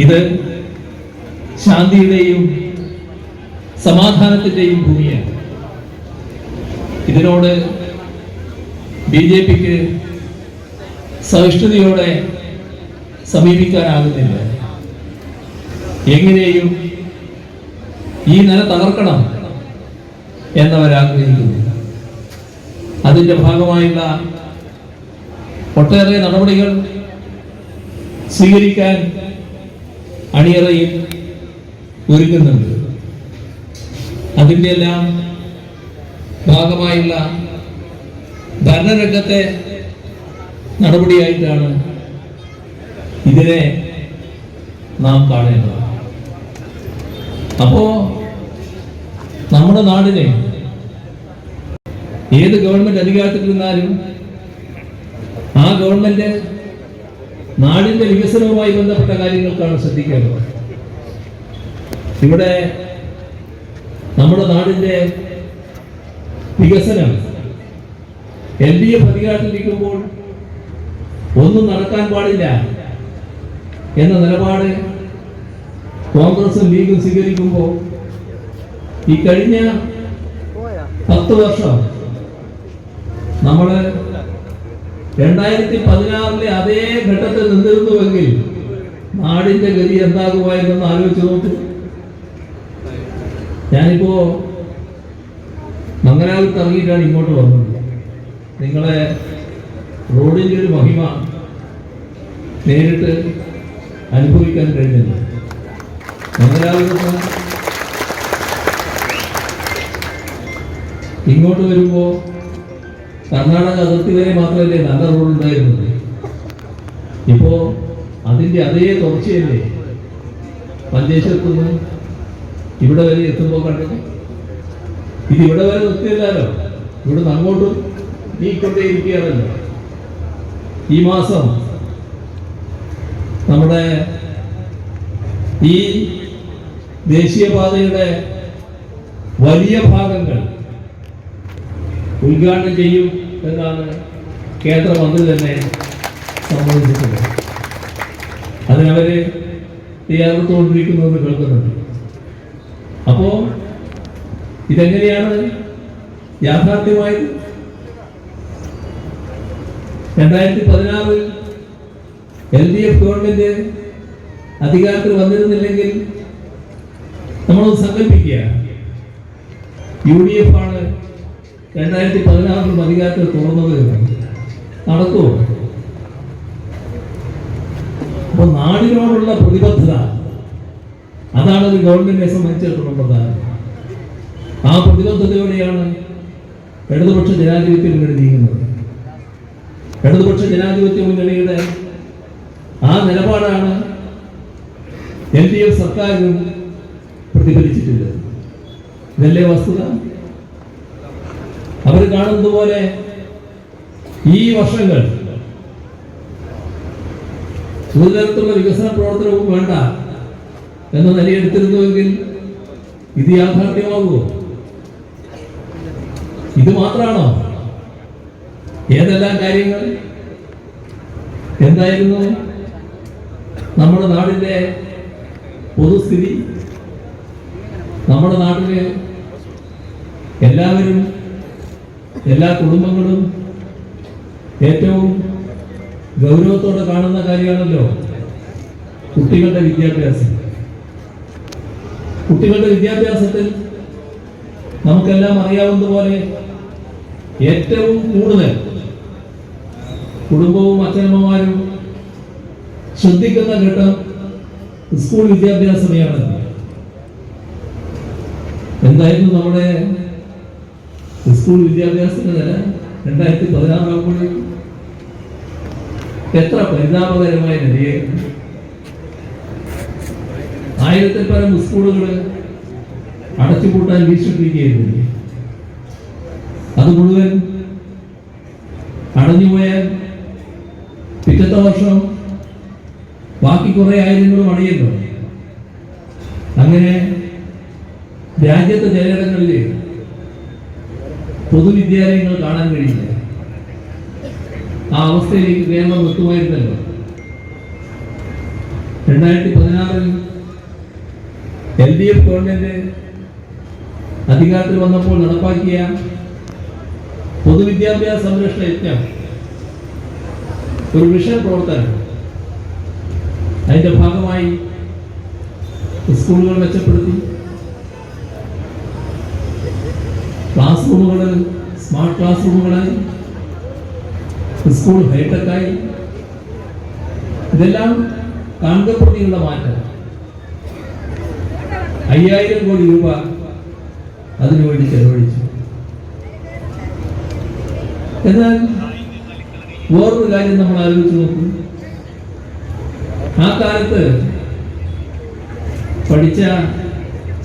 ഇത് ശാന്തിയുടെയും സമാധാനത്തിന്റെയും ഭൂമിയാണ്. ഇതിനോട് BJPക്ക് സഹിഷ്ണുതയോടെ സമീപിക്കാനാകുന്നില്ല. എങ്ങനെയും ഈ നില തകർക്കണം എന്നവരാഗ്രഹിക്കുന്നു. അതിന്റെ ഭാഗമായുള്ള ഒട്ടേറെ നടപടികൾ സ്വീകരിക്കാൻ അണിയറയിൽ ഒരുങ്ങുന്നുണ്ട്. അതിൻ്റെ എല്ലാം ഭാഗമായുള്ള ഭരണരംഗത്തെ നടപടിയായിട്ടാണ് ഇതിനെ നാം കാണേണ്ടത്. അപ്പോ നമ്മുടെ നാടിനെ ഏത് ഗവൺമെന്റ് അധികാരത്തിലിരുന്നാലും ആ ഗവൺമെന്റ് നാടിന്റെ വികസനവുമായി ബന്ധപ്പെട്ട കാര്യങ്ങൾക്കാണ് ശ്രദ്ധിക്കേണ്ടത്. ഇവിടെ നമ്മുടെ നാടിന്റെ വികസനം LDF അധികാരത്തിലിരിക്കുമ്പോൾ ഒന്നും നടക്കാൻ പാടില്ല എന്ന നിലപാട് കോൺഗ്രസും ലീഗും സ്വീകരിക്കുമ്പോൾ ഈ കഴിഞ്ഞ 10 വർഷം നമ്മള് 2016 അതേ ഘട്ടത്തിൽ നിന്നിരുന്നുവെങ്കിൽ നാടിന്റെ ഗതി എന്താകുമായിരുന്നെന്ന് ആലോചിച്ച് നോക്കൂ. ഞാനിപ്പോ മംഗലാപുരത്ത് ഇറങ്ങിയിട്ടാണ് ഇങ്ങോട്ട് വന്നത്. നിങ്ങളെ റോഡിന്റെ ഒരു മഹിമ നേരിട്ട് അനുഭവിക്കാൻ കഴിഞ്ഞില്ല. മംഗലാപുരത്ത് ഇങ്ങോട്ട് വരുമ്പോ കർണാടക അതിർത്തി വരെ മാത്രമല്ലേ നല്ല റോഡ് ഉണ്ടായിരുന്നത്. ഇപ്പോ അതിന്റെ അതേ തുടർച്ചയല്ലേ മഞ്ചേശ്വരത്തുനിന്ന് ഇവിടെ വരെ എത്തുമ്പോൾ കണ്ടത്. ഇത് ഇവിടെ വരെ നിർത്തിയില്ലല്ലോ, ഇവിടുന്ന് അങ്ങോട്ടും നീക്കൊണ്ടേയിരിക്കുകയാണല്ലോ. ഈ മാസം നമ്മുടെ ഈ ദേശീയപാതയുടെ വലിയ ഭാഗങ്ങൾ ഉദ്ഘാടനം ചെയ്യും എന്നാണ് കേന്ദ്രമന്ത്രി തന്നെ സമ്മതിച്ചിട്ടുള്ളത്. അതിനവര് തയ്യാറെടുത്തുകൊണ്ടിരിക്കുന്നത് കേൾക്കുന്നുണ്ട്. അപ്പോ ഇതെങ്ങനെയാണ് യാഥാർത്ഥ്യമായത്? 2016 LDF ഗവൺമെന്റ് അധികാരത്തിൽ വന്നിരുന്നില്ലെങ്കിൽ നമ്മളത് സങ്കല്പിക്കുക, UDF ആണ് 2016 അധികാരത്തിൽ തുറന്നത്. നടക്കുമോ? അപ്പൊ നാടിനോടുള്ള പ്രതിബദ്ധത, അതാണ് ഒരു ഗവൺമെന്റിനെ സംബന്ധിച്ചിടത്തോളം പ്രധാനം. ആ പ്രതിബദ്ധതയോടെയാണ് ഇടതുപക്ഷ ജനാധിപത്യ മുന്നണി നീങ്ങുന്നത്. ഇടതുപക്ഷ ജനാധിപത്യ മുന്നണിയുടെ ആ നിലപാടാണ് LDF സർക്കാരിനും പ്രതിഫലിച്ചിട്ടുള്ളത്. ഇതല്ലേ വസ്തുത? അവർ കാണുന്നത് പോലെ ഈ വർഷങ്ങൾ ഒരു തരത്തിലുള്ള വികസന പ്രവർത്തനവും വേണ്ട എന്ന നിലയെടുത്തിരുന്നുവെങ്കിൽ ഇത് യാഥാർത്ഥ്യമാകുമോ? ഇത് മാത്രമാണോ? ഏതെല്ലാം കാര്യങ്ങൾ? എന്തായിരുന്നു നമ്മുടെ നാടിന്റെ പൊതുസ്ഥിതി? നമ്മുടെ നാട്ടില് എല്ലാവരും, എല്ലാ കുടുംബങ്ങളും ഏറ്റവും ഗൗരവത്തോടെ കാണുന്ന കാര്യമാണല്ലോ കുട്ടികളുടെ വിദ്യാഭ്യാസം. കുട്ടികളുടെ വിദ്യാഭ്യാസത്തിൽ നമുക്കെല്ലാം അറിയാവുന്നതുപോലെ ഏറ്റവും കൂടുതൽ കുടുംബവും അച്ഛനമ്മമാരും ശ്രദ്ധിക്കുന്ന ഘട്ടം സ്കൂൾ വിദ്യാഭ്യാസമാണ്. എന്തായിരുന്നു നമ്മുടെ സ്കൂൾ വിദ്യാഭ്യാസത്തിന്റെ നില 2016 ആകുമ്പോഴേക്കും? എത്ര പരിതാപകരമായ നിലയായിരുന്നു. 1000-ൽ പരം സ്കൂളുകൾ അടച്ചുപൂട്ടാൻ വീക്ഷിപ്പിക്കുകയായിരുന്നു. അത് മുഴുവൻ അടഞ്ഞുപോയാൽ പിറ്റത്തെ വർഷം ബാക്കി കുറെ ആയിരങ്ങളും അണിയല്ലോ. അങ്ങനെ രാജ്യത്തെ ചിലയിടങ്ങളിൽ പൊതുവിദ്യാലയങ്ങൾ കാണാൻ കഴിയില്ല. ആ അവസ്ഥയിലേക്ക് കേരളം എത്തുമായിരുന്നല്ലോ. 2016 LDF ഗവൺമെന്റ് അധികാരത്തിൽ വന്നപ്പോൾ നടപ്പാക്കിയ പൊതുവിദ്യാഭ്യാസ സംരക്ഷണ യജ്ഞം ഒരു മിഷൻ പ്രവർത്തനം. അതിന്റെ ഭാഗമായി സ്കൂളുകൾ മെച്ചപ്പെടുത്തി, ക്ലാസ് റൂമുകൾ സ്മാർട്ട് ക്ലാസ് റൂമുകളായി, സ്കൂൾ ഹൈടെക്കായി. ഇതെല്ലാം കാണപ്പെടുത്തിയുള്ള മാറ്റം. 5000 കോടി രൂപ അതിനുവേണ്ടി ചെലവഴിച്ചു. എന്നാൽ വേറൊരു കാര്യം നമ്മൾ ആലോചിച്ച് നോക്കും. ആ കാലത്ത് പഠിച്ച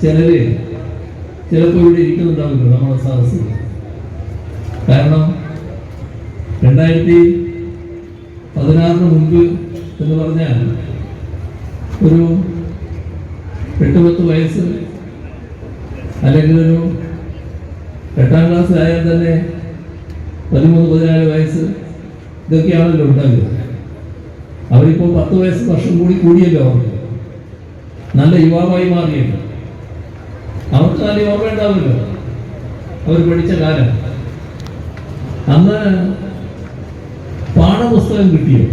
ചിലര് ചിലപ്പോൾ ഇവിടെ ഇരിക്കുന്നുണ്ടാവില്ല നമ്മുടെ സദസ്സിൽ. കാരണം 2016 മുൻപ് എന്ന് പറഞ്ഞാൽ ഒരു 8-10 വയസ്സ് അല്ലെങ്കിൽ ഒരു 8ാം ക്ലാസ്സിലായാൽ തന്നെ 13-14 വയസ്സ് ഇതൊക്കെയാണല്ലോ ഉണ്ടാകുക. അവരിപ്പോൾ 10 വയസ്സ് വർഷം കൂടിയല്ലോ അവർക്ക് നല്ല യുവാവായി മാറിയല്ലോ. അവർക്ക് നല്ല ഓർമ്മ ഉണ്ടാവില്ലോ അവർ പഠിച്ച കാലം. അന്ന് പാഠപുസ്തകം കിട്ടിയോ?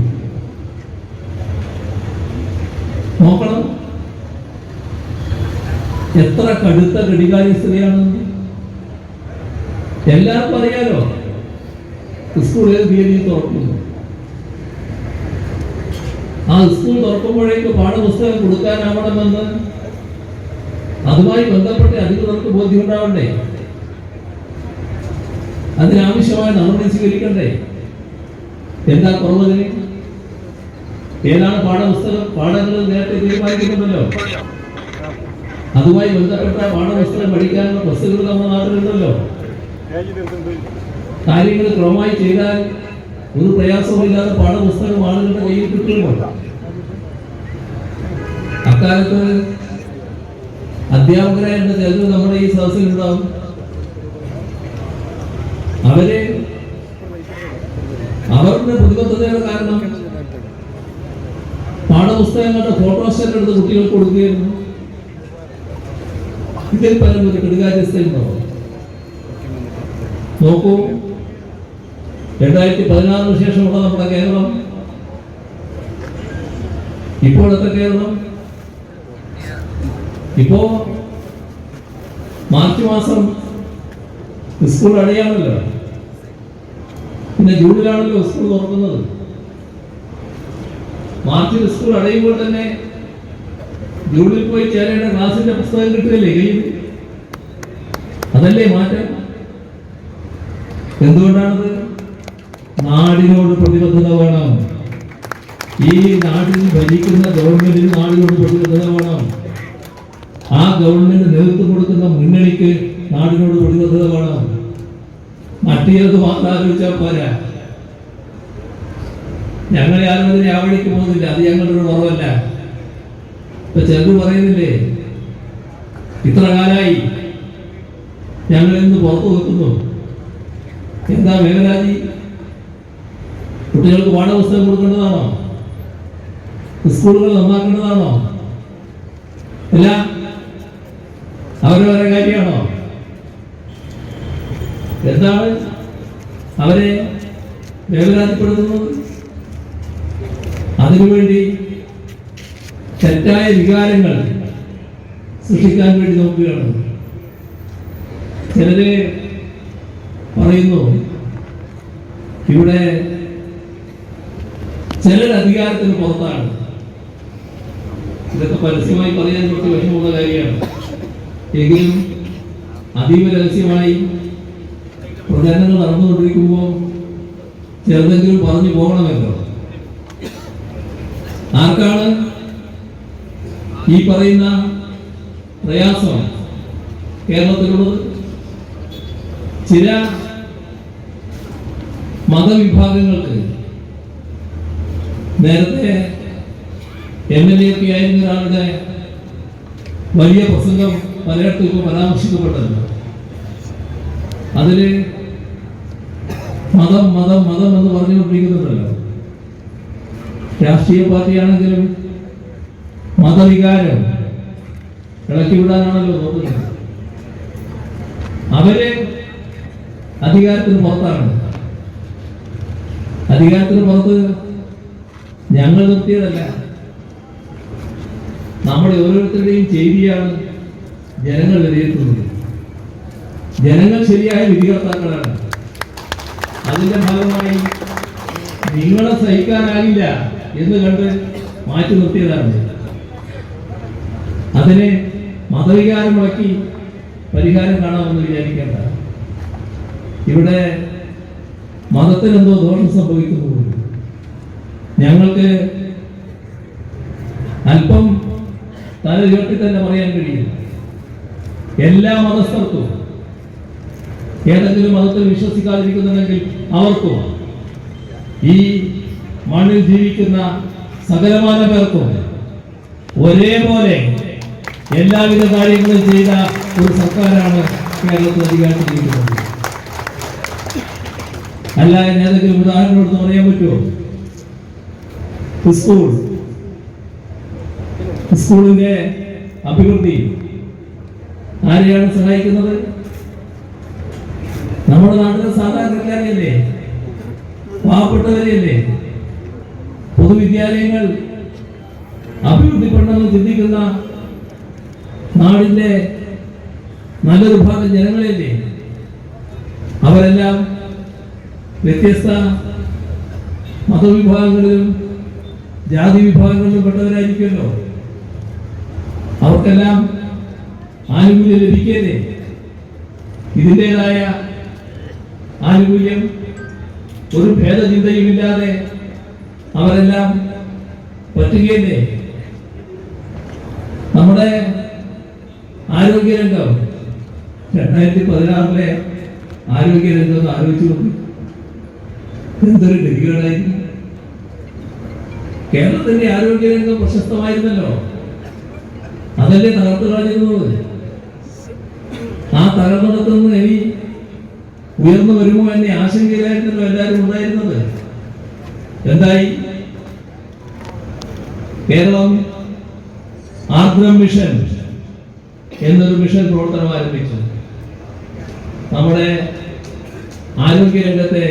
നോക്കണം എത്ര കടുത്ത ഘടികാരസ്ഥതയാണ്. എല്ലാവർക്കും അറിയാലോ സ്കൂൾ ഏത് തീയതിയിൽ തുറക്കുന്നു. ആ സ്കൂൾ തുറക്കുമ്പോഴേക്ക് പാഠപുസ്തകം കൊടുക്കാനാവണമെന്ന് അതുമായി ബന്ധപ്പെട്ട് അധികൃതർക്ക് ബോധ്യമുണ്ടാവണ്ടേ? അതിനാവശ്യമായ നടപടി സ്വീകരിക്കണ്ടേ? എന്താ കുറവതിന്? ഏതാണ് പാഠങ്ങൾ നേരത്തെ തീരുമാനിക്കുന്നുണ്ടല്ലോ. അതുമായി ബന്ധപ്പെട്ട പാഠപുസ്തകം പഠിക്കാനുള്ള ബസ്സുകൾ നമ്മുടെ നാട്ടിലുണ്ടല്ലോ. കാര്യങ്ങൾ ക്രമമായി ചെയ്താൽ ഒരു പ്രയാസവുമില്ലാതെ പാഠപുസ്തകം ആളുകളുടെ കയ്യിൽ കിട്ടുമോ? അക്കാലത്ത് അധ്യാപകരായിരുന്ന ചിലർ നമ്മുടെ ഈ സദസ്സിലുണ്ടാവും. അവരുടെ പ്രതിബദ്ധതയുടെ കാരണം പാഠപുസ്തകങ്ങളുടെ ഫോട്ടോസ്റ്റാറ്റ് എടുത്ത് കുട്ടികൾക്ക് കൊടുക്കുകയായിരുന്നു. ഇതിൽ പലരും ഒരു കെടുകാര്യസ്ഥയുണ്ടോ? നോക്കൂ, 2016 ശേഷമുള്ള നമ്മുടെ കേരളം, ഇപ്പോഴത്തെ കേരളം, ഇപ്പോ മാർച്ച് മാസം സ്കൂൾ അടയാണല്ലോ. പിന്നെ ജൂണിലാണല്ലോ സ്കൂൾ തുറക്കുന്നത്. മാർച്ചിൽ സ്കൂൾ അടയുമ്പോൾ തന്നെ ജൂണിൽ പോയി ചേരേണ്ട ക്ലാസിന്റെ പുസ്തകം കിട്ടുകയല്ലേ കയ്യിൽ? അതല്ലേ മാറ്റം? എന്തുകൊണ്ടാണത്? നാടിനോട് പ്രതിബദ്ധത വേണം. ഈ നാട്ടിൽ ഭരിക്കുന്ന ഗവൺമെന്റിന് നാടിനോട് പ്രതിബദ്ധത വേണം. ആ ഗവൺമെന്റ് നേതൃത്വം കൊടുക്കുന്ന മുന്നണിക്ക് നാടിനോട് പ്രതിബദ്ധത വേണം. മറ്റേത് മാത്രം ആലോചിച്ചാൽ പോരാ. ഞങ്ങളെ ആലോചന ആ വഴിക്ക് പോകുന്നില്ല, അത് ഞങ്ങളുടെ കുറവല്ല. ഇപ്പൊ ചിലർ പറയുന്നില്ലേ, ഇത്ര കാലായി ഞങ്ങൾ ഇന്ന് പുറത്തു വെക്കുന്നു. എന്താ മേഘരാജി, കുട്ടികൾക്ക് പാഠപുസ്തകം കൊടുക്കേണ്ടതാണോ? സ്കൂളുകൾ നന്നാക്കേണ്ടതാണോ? അല്ല, അവരവരെ കാര്യമാണോ? എന്താണ് അവരെ വേവലാതിപ്പെടുത്തുന്നത്? അതിനുവേണ്ടി തെറ്റായ വികാരങ്ങൾ സൃഷ്ടിക്കാൻ വേണ്ടി നോക്കുകയാണ്. ചിലര് പറയുന്നു ഇവിടെ ചിലർ അധികാരത്തിന് പുറത്താണ്. ഇതൊക്കെ പരസ്യമായി പറയാൻ കുറച്ച് വിഷമമുള്ള കാര്യമാണ്. എങ്കിലും അതീവ രഹസ്യമായി പ്രചരണങ്ങൾ നടന്നുകൊണ്ടിരിക്കുമ്പോൾ ചെറുതെങ്കിലും പറഞ്ഞു പോകണമല്ലോ. ആർക്കാണ് ഈ പറയുന്ന പ്രയാസം കേരളത്തിലുള്ളത്? ചില മതവിഭാഗങ്ങൾക്ക്. നേരത്തെ MLA ഒക്കെ ആയിരുന്ന ഒരാളുടെ വലിയ പ്രസംഗം പലയിടത്തും ഇപ്പോൾ പരാമർശിക്കപ്പെട്ടല്ലോ. അതില് മതം മതം മതം എന്ന് പറഞ്ഞുകൊണ്ടിരിക്കുന്നുണ്ടല്ലോ. രാഷ്ട്രീയ പാർട്ടിയാണെങ്കിലും മതവികാരം ഇളക്കി വിടാനാണല്ലോ നോക്കുന്നത്. അവര് അധികാരത്തിന് പുറത്താണ്. അധികാരത്തിന് പുറത്ത് ഞങ്ങൾ നിർത്തിയതല്ല, നമ്മുടെ ഓരോരുത്തരുടെയും ചെയ്തിയാണ് ജനങ്ങൾ വിലയിരുത്തുന്നത്. ജനങ്ങൾ ശരിയായ വിധികർത്താക്കളാണ്. അതിന്റെ ഭാഗമായി നിങ്ങളെ സഹിക്കാനാകില്ല എന്ന് കണ്ട് മാറ്റി നിർത്തിയതാണ്. അതിനെ മതവികാരം മുടക്കി പരിഹാരം കാണാമെന്ന് വിചാരിക്കേണ്ട. ഇവിടെ മതത്തിനെന്തോ ദോഷം സംഭവിക്കുന്നു. ഞങ്ങൾക്ക് അല്പം തല ഉയർത്തി തന്നെ പറയാൻ കഴിയും, എല്ലാ മതസ്ഥർക്കും, ഏതെങ്കിലും മതത്തിൽ വിശ്വസിക്കാതിരിക്കുന്നുണ്ടെങ്കിൽ അവർക്കും, ഈ മണ്ണിൽ ജീവിക്കുന്ന സകലമാന പേർക്കും ഒരേപോലെ എല്ലാവിധ കാര്യങ്ങളും ചെയ്ത ഒരു സർക്കാരാണ് കേരളത്തിൽ അധികാരത്തിലിരിക്കുന്നത്. അല്ല, ഏതെങ്കിലും ഉദാഹരണം എടുത്ത് പറയാൻ പറ്റുമോ? സ്കൂളിന്റെ അഭിവൃദ്ധി ആരെയാണ് സഹായിക്കുന്നത്? നമ്മുടെ നാട്ടിലെ സാധാരണക്കാരെയല്ലേ, പാവപ്പെട്ടവരെയല്ലേ? പൊതുവിദ്യാലയങ്ങൾ അഭിവൃദ്ധിപ്പെടണമെന്ന് ചിന്തിക്കുന്ന നാടിന്റെ നല്ലൊരു ഭാഗം ജനങ്ങളല്ലേ? അവരെല്ലാം വ്യത്യസ്ത മതവിഭാഗങ്ങളിലും ജാതി വിഭാഗങ്ങളിലും പെട്ടവരായിരിക്കുമല്ലോ. അവർക്കെല്ലാം ആനുകൂല്യം ലഭിക്കല്ലേ? ഇതിൻ്റെതായ ആനുകൂല്യം ഒരു ഭേദചിന്തയുമില്ലാതെ അവരെല്ലാം പറ്റുകയല്ലേ? നമ്മുടെ ആരോഗ്യരംഗം 2016 ആരോഗ്യരംഗം ആലോചിച്ചു നോക്കി, എന്തൊരു ഗതികേടായിരിക്കും. കേരളത്തിന്റെ ആരോഗ്യരംഗം പ്രശസ്തമായിരുന്നല്ലോ, അതല്ലേ തകർത്ത് കളഞ്ഞിരുന്നത്. ആ തകർന്നിടത്തുനിന്ന് ഇനി ഉയർന്നു വരുമോ എന്ന ആശങ്കയിലായിരുന്നല്ലോ എല്ലാവരും ഉണ്ടായിരുന്നത്. എന്തായി? കേരളം ആർദ്രം മിഷൻ എന്നൊരു മിഷൻ പ്രവർത്തനം ആരംഭിച്ചു. നമ്മുടെ ആരോഗ്യരംഗത്തെ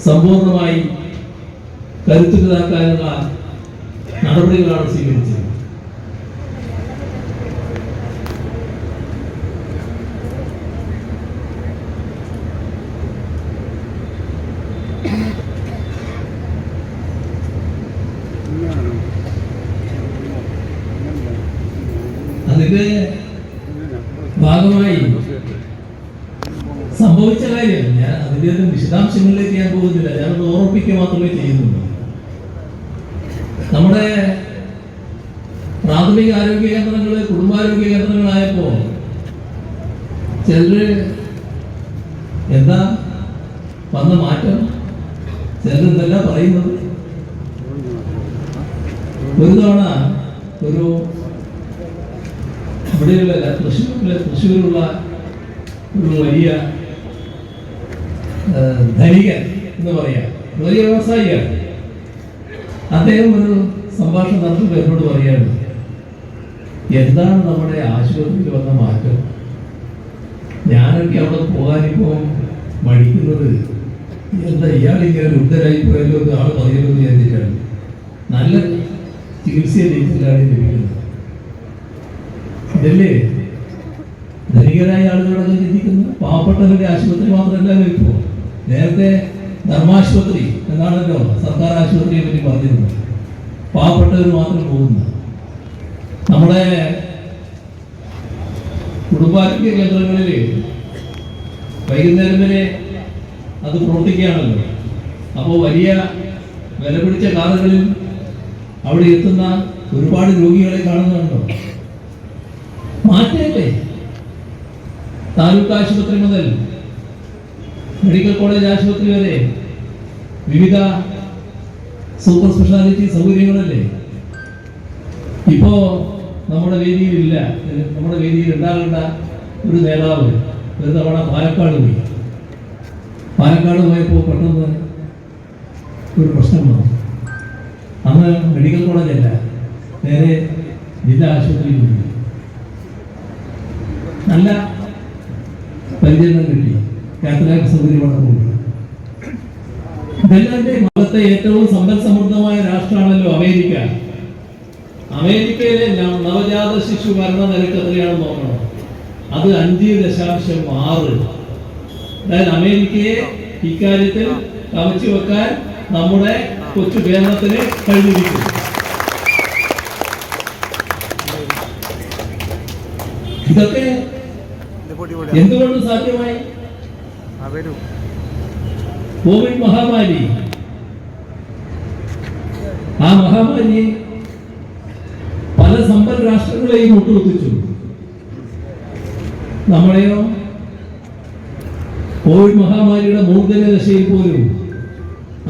സമ്പൂർണമായി കരുത്തുറ്റതാക്കാനുള്ള നടപടികളാണ് സ്വീകരിച്ചത്. അതിന്റെ ഭാഗമായി സംഭവിച്ച കാര്യം ഞാൻ അതിന്റെ വിശദാംശങ്ങളിലേക്ക് ഞാൻ പോകുന്നില്ല, ഞാനത് ഓർമ്മിപ്പിക്കുക മാത്രമേ ചെയ്യുന്നുള്ളൂ. നമ്മുടെ പ്രാഥമിക ആരോഗ്യ കേന്ദ്രങ്ങള് കുടുംബാരോഗ്യ കേന്ദ്രങ്ങളായപ്പോ ചിലര് എന്താ വന്ന മാറ്റം, ചിലരെന്തല്ല പറയുന്നത്. ഒരു തവണ ഒരു ഇവിടെയുള്ള തൃശ്ശൂരുള്ള ഒരു വലിയ ധനികൻ എന്ന് പറയാം, വലിയ വ്യവസായിയാണ്. അദ്ദേഹം ഒരു സംഭാഷണം നടത്തുമ്പോൾ എന്നോട് പറയാണ്, എന്താണ് നമ്മുടെ ആശുപത്രിയിൽ വന്ന മാറ്റം? ഞാനൊക്കെ അവിടെ പോകാനിപ്പോ മടിക്കുന്നത്. എന്താ ഇയാളിങ്ങനെ വൃദ്ധരായി പോയല്ലോ എന്ന് ആള് പറയുമല്ലോ എന്ന് വിചാരിച്ചിട്ടാണ്. നല്ല ചികിത്സയാണ് ലഭിക്കുന്നത്. ഇതല്ലേ ധനികരായ ആളുകളൊക്കെ ചിന്തിക്കുന്നു. പാവപ്പെട്ടവരുടെ ആശുപത്രി മാത്രമല്ല, ഇപ്പോ നേരത്തെ ധർമാശുപത്രി എന്നാണല്ലോ സർക്കാർ ആശുപത്രിയെ പറ്റി പറഞ്ഞിരുന്നത്. പാവപ്പെട്ടവർ മാത്രം പോകുന്നു. നമ്മുടെ കുടുംബാരോഗ്യ കേന്ദ്രങ്ങളിൽ വൈകുന്നേരം വരെ അത് പ്രവർത്തിക്കുകയാണല്ലോ. അപ്പോൾ വലിയ വില പിടിച്ച കാറുകളിൽ അവിടെ എത്തുന്ന ഒരുപാട് രോഗികളെ കാണുന്നുണ്ടോ? മാറ്റല്ലേ? താലൂക്ക് ആശുപത്രി മുതൽ മെഡിക്കൽ കോളേജ് ആശുപത്രി വരെ വിവിധ സൂപ്പർ സ്പെഷ്യാലിറ്റി സൗകര്യങ്ങളല്ലേ? ഇപ്പോ നമ്മുടെ വേദിയിലില്ല. നമ്മുടെ വേദിയിൽ ഉണ്ടാകേണ്ട ഒരു നേതാവ് ഒരു തവണ പാലക്കാട് പോയി. പാലക്കാട് പോയപ്പോൾ പെട്ടെന്ന് ഒരു പ്രശ്നം വന്നു. അന്ന് മെഡിക്കൽ കോളേജല്ല, നേരെ ജില്ലാ ആശുപത്രിയിൽ പോയി. നല്ല പരിചരണം കിട്ടി, കാത്തലാക്ക് സൗകര്യമാണ് പോയി. ഇതെല്ലാന്റെ ലോകത്തെ ഏറ്റവും സമ്പൽ സമൃദ്ധമായ രാഷ്ട്രമാണല്ലോ അമേരിക്ക. അമേരിക്കയിലെ നവജാത ശിശു മരണ നിരക്ക് എത്രയാണെന്ന് നോക്കണം. അത് 5.6. അതായത് അമേരിക്കയെ ഇക്കാര്യത്തിൽ കവച്ചു വെക്കാൻ നമ്മുടെ കൊച്ചു കേരളത്തിന് കഴിഞ്ഞിരിക്കും. ഇതൊക്കെ എന്തുകൊണ്ട് സാധ്യമായി? കോവിഡ് മഹാമാരി. ആ മഹാമാരി പല സമ്പന്ന രാഷ്ട്രങ്ങളെയും മുട്ടുകുത്തിച്ചു. നമ്മളെയോ കോവിഡ് മഹാമാരിയുടെ മൂർധന ദശയിൽ പോലും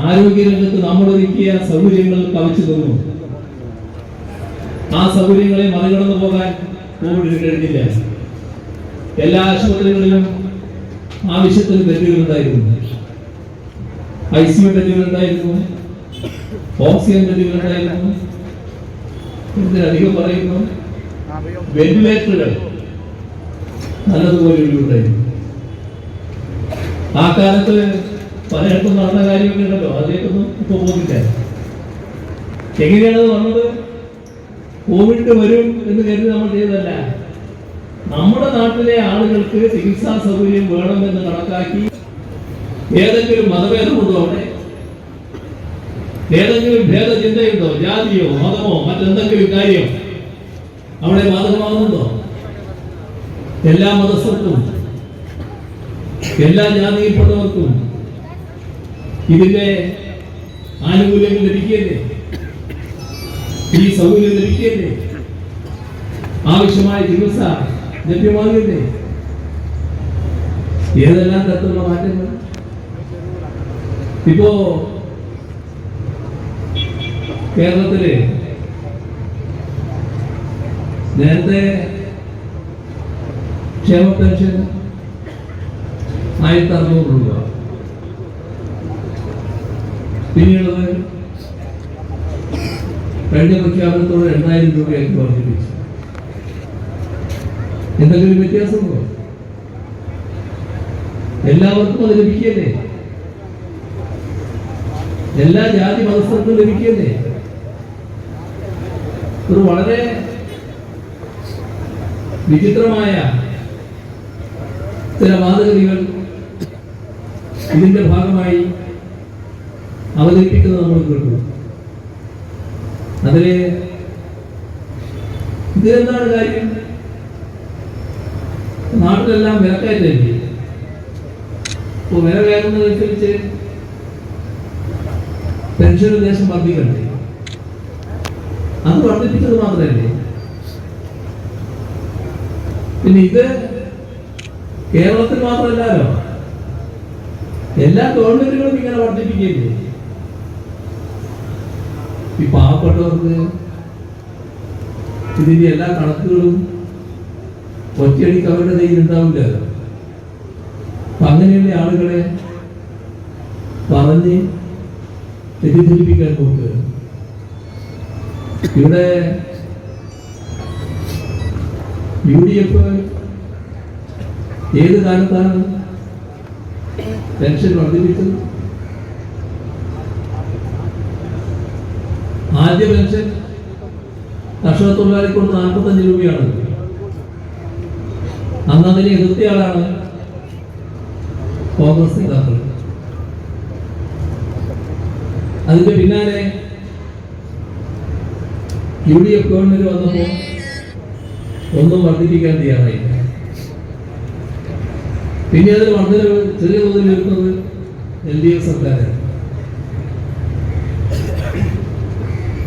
ആരോഗ്യരംഗത്ത് നമ്മൾ ഒരുക്കിയ സൗകര്യങ്ങൾ കവച്ചു തന്നു. ആ സൗകര്യങ്ങളെ മറികടന്നു പോകാൻ കോവിഡിന് കഴിഞ്ഞില്ല. എല്ലാ ആശുപത്രികളിലും ആവശ്യത്തിന് ബെഡുകളുണ്ടായിരുന്നു, ICU ബെഡുകളുണ്ടായിരുന്നു, ഓക്സിജൻ ബെഡുകളുണ്ടായിരുന്നു. ഇതിനധികം പറയുന്നു, വെന്റിലേറ്ററുകൾ നല്ലതുപോലെ ഉണ്ടായിരുന്നു. ആ കാലത്ത് പലയിടത്തും നടന്ന കാര്യമൊക്കെ ഉണ്ടല്ലോ, അതിലേക്കൊന്നും ഇപ്പൊ പോകുന്നില്ല. എങ്ങനെയാണ് വന്നത്? കോവിഡ് വരും എന്ന് കരുതി നമ്മൾ ചെയ്തതല്ല. നമ്മുടെ നാട്ടിലെ ആളുകൾക്ക് ചികിത്സാ സൗകര്യം വേണമെന്ന് കണക്കാക്കി ഏതെങ്കിലും മതഭേദമുണ്ടോ അവിടെ? ഏതെങ്കിലും ഭേദചിന്തയുണ്ടോ? ജാതിയോ മതമോ മറ്റെന്തെങ്കിലും കാര്യം അവിടെ ബാധകമാകുന്നുണ്ടോ? എല്ലാ മതസ്ഥർക്കും എല്ലാ ജാതിയിൽപ്പെട്ടവർക്കും ഇതിന്റെ ആനുകൂല്യങ്ങൾ ലഭിക്കല്ലേ? ഈ സൗകര്യം ലഭിക്കല്ലേ? ആവശ്യമായ ചികിത്സ ലഭ്യമാകില്ലേ? ഏതെല്ലാം തരത്തിലുള്ള മാറ്റങ്ങൾ ഇപ്പോ കേരളത്തില് നേരത്തെ ക്ഷേമ പെൻഷൻ 1600 രൂപ, പിന്നീടുള്ളത് കഴിഞ്ഞ പ്രഖ്യാപനത്തോടെ 8000 രൂപയാക്കി വർദ്ധിപ്പിച്ചു. എന്തെങ്കിലും വ്യത്യാസമുണ്ടോ? എല്ലാവർക്കും അത് ലഭിക്കല്ലേ? എല്ലാ ജാതി മതസ്ഥർക്കും ലഭിക്കല്ലേ? ഒരു വളരെ വിചിത്രമായ ചില വാദഗതികൾ ഇതിന്റെ ഭാഗമായി അവതരിപ്പിക്കുന്നത് നമ്മൾ കേട്ടു. അതില് ഇതെന്താണ് കാര്യം? നാട്ടിലെല്ലാം വിലക്കയറ്റല്ലേ? ഇപ്പൊ വില കയറുന്നതനുസരിച്ച് പെൻഷൻ ദേശം വർദ്ധിക്കണ്ടേ? അത് വർദ്ധിപ്പിച്ചത് മാത്രമല്ലേ? പിന്നെ ഇത് കേരളത്തിൽ മാത്രമല്ലല്ലോ, എല്ലാ ഗവൺമെന്റുകളും ഇങ്ങനെ വർദ്ധിപ്പിക്കുകയല്ലേ? ഈ പാവപ്പെട്ടവർക്ക് ഇതിന്റെ എല്ലാ കണക്കുകളും ഒറ്റയടിക്ക് അവരുടെ കയ്യിൽ ഉണ്ടാവില്ലല്ലോ. അപ്പൊ അങ്ങനെയുള്ള ആളുകളെ പറഞ്ഞ് തെറ്റിദ്ധരിപ്പിക്കാൻ നോക്കുക. ഇവിടെ UDF ഏത് കാലത്താണ് പെൻഷൻ വർദ്ധിപ്പിച്ചത്? ആദ്യ പെൻഷൻ കർഷക തൊഴിലാളിക്കൊണ്ട് 45 രൂപയാണ്. അന്ന് അതിനെ എതിർത്തിയ ആളാണ് കോൺഗ്രസ് നേതാക്കൾ. അതിന്റെ പിന്നാലെ UDF ഗവൺമെന്റ് വന്നപ്പോ ഒന്നും വർദ്ധിപ്പിക്കാൻ തയ്യാറായില്ല. പിന്നെ അതിന് വർദ്ധനവ് ചെറിയ തോതിൽ വരുന്നത് LDF സർക്കാരാണ്.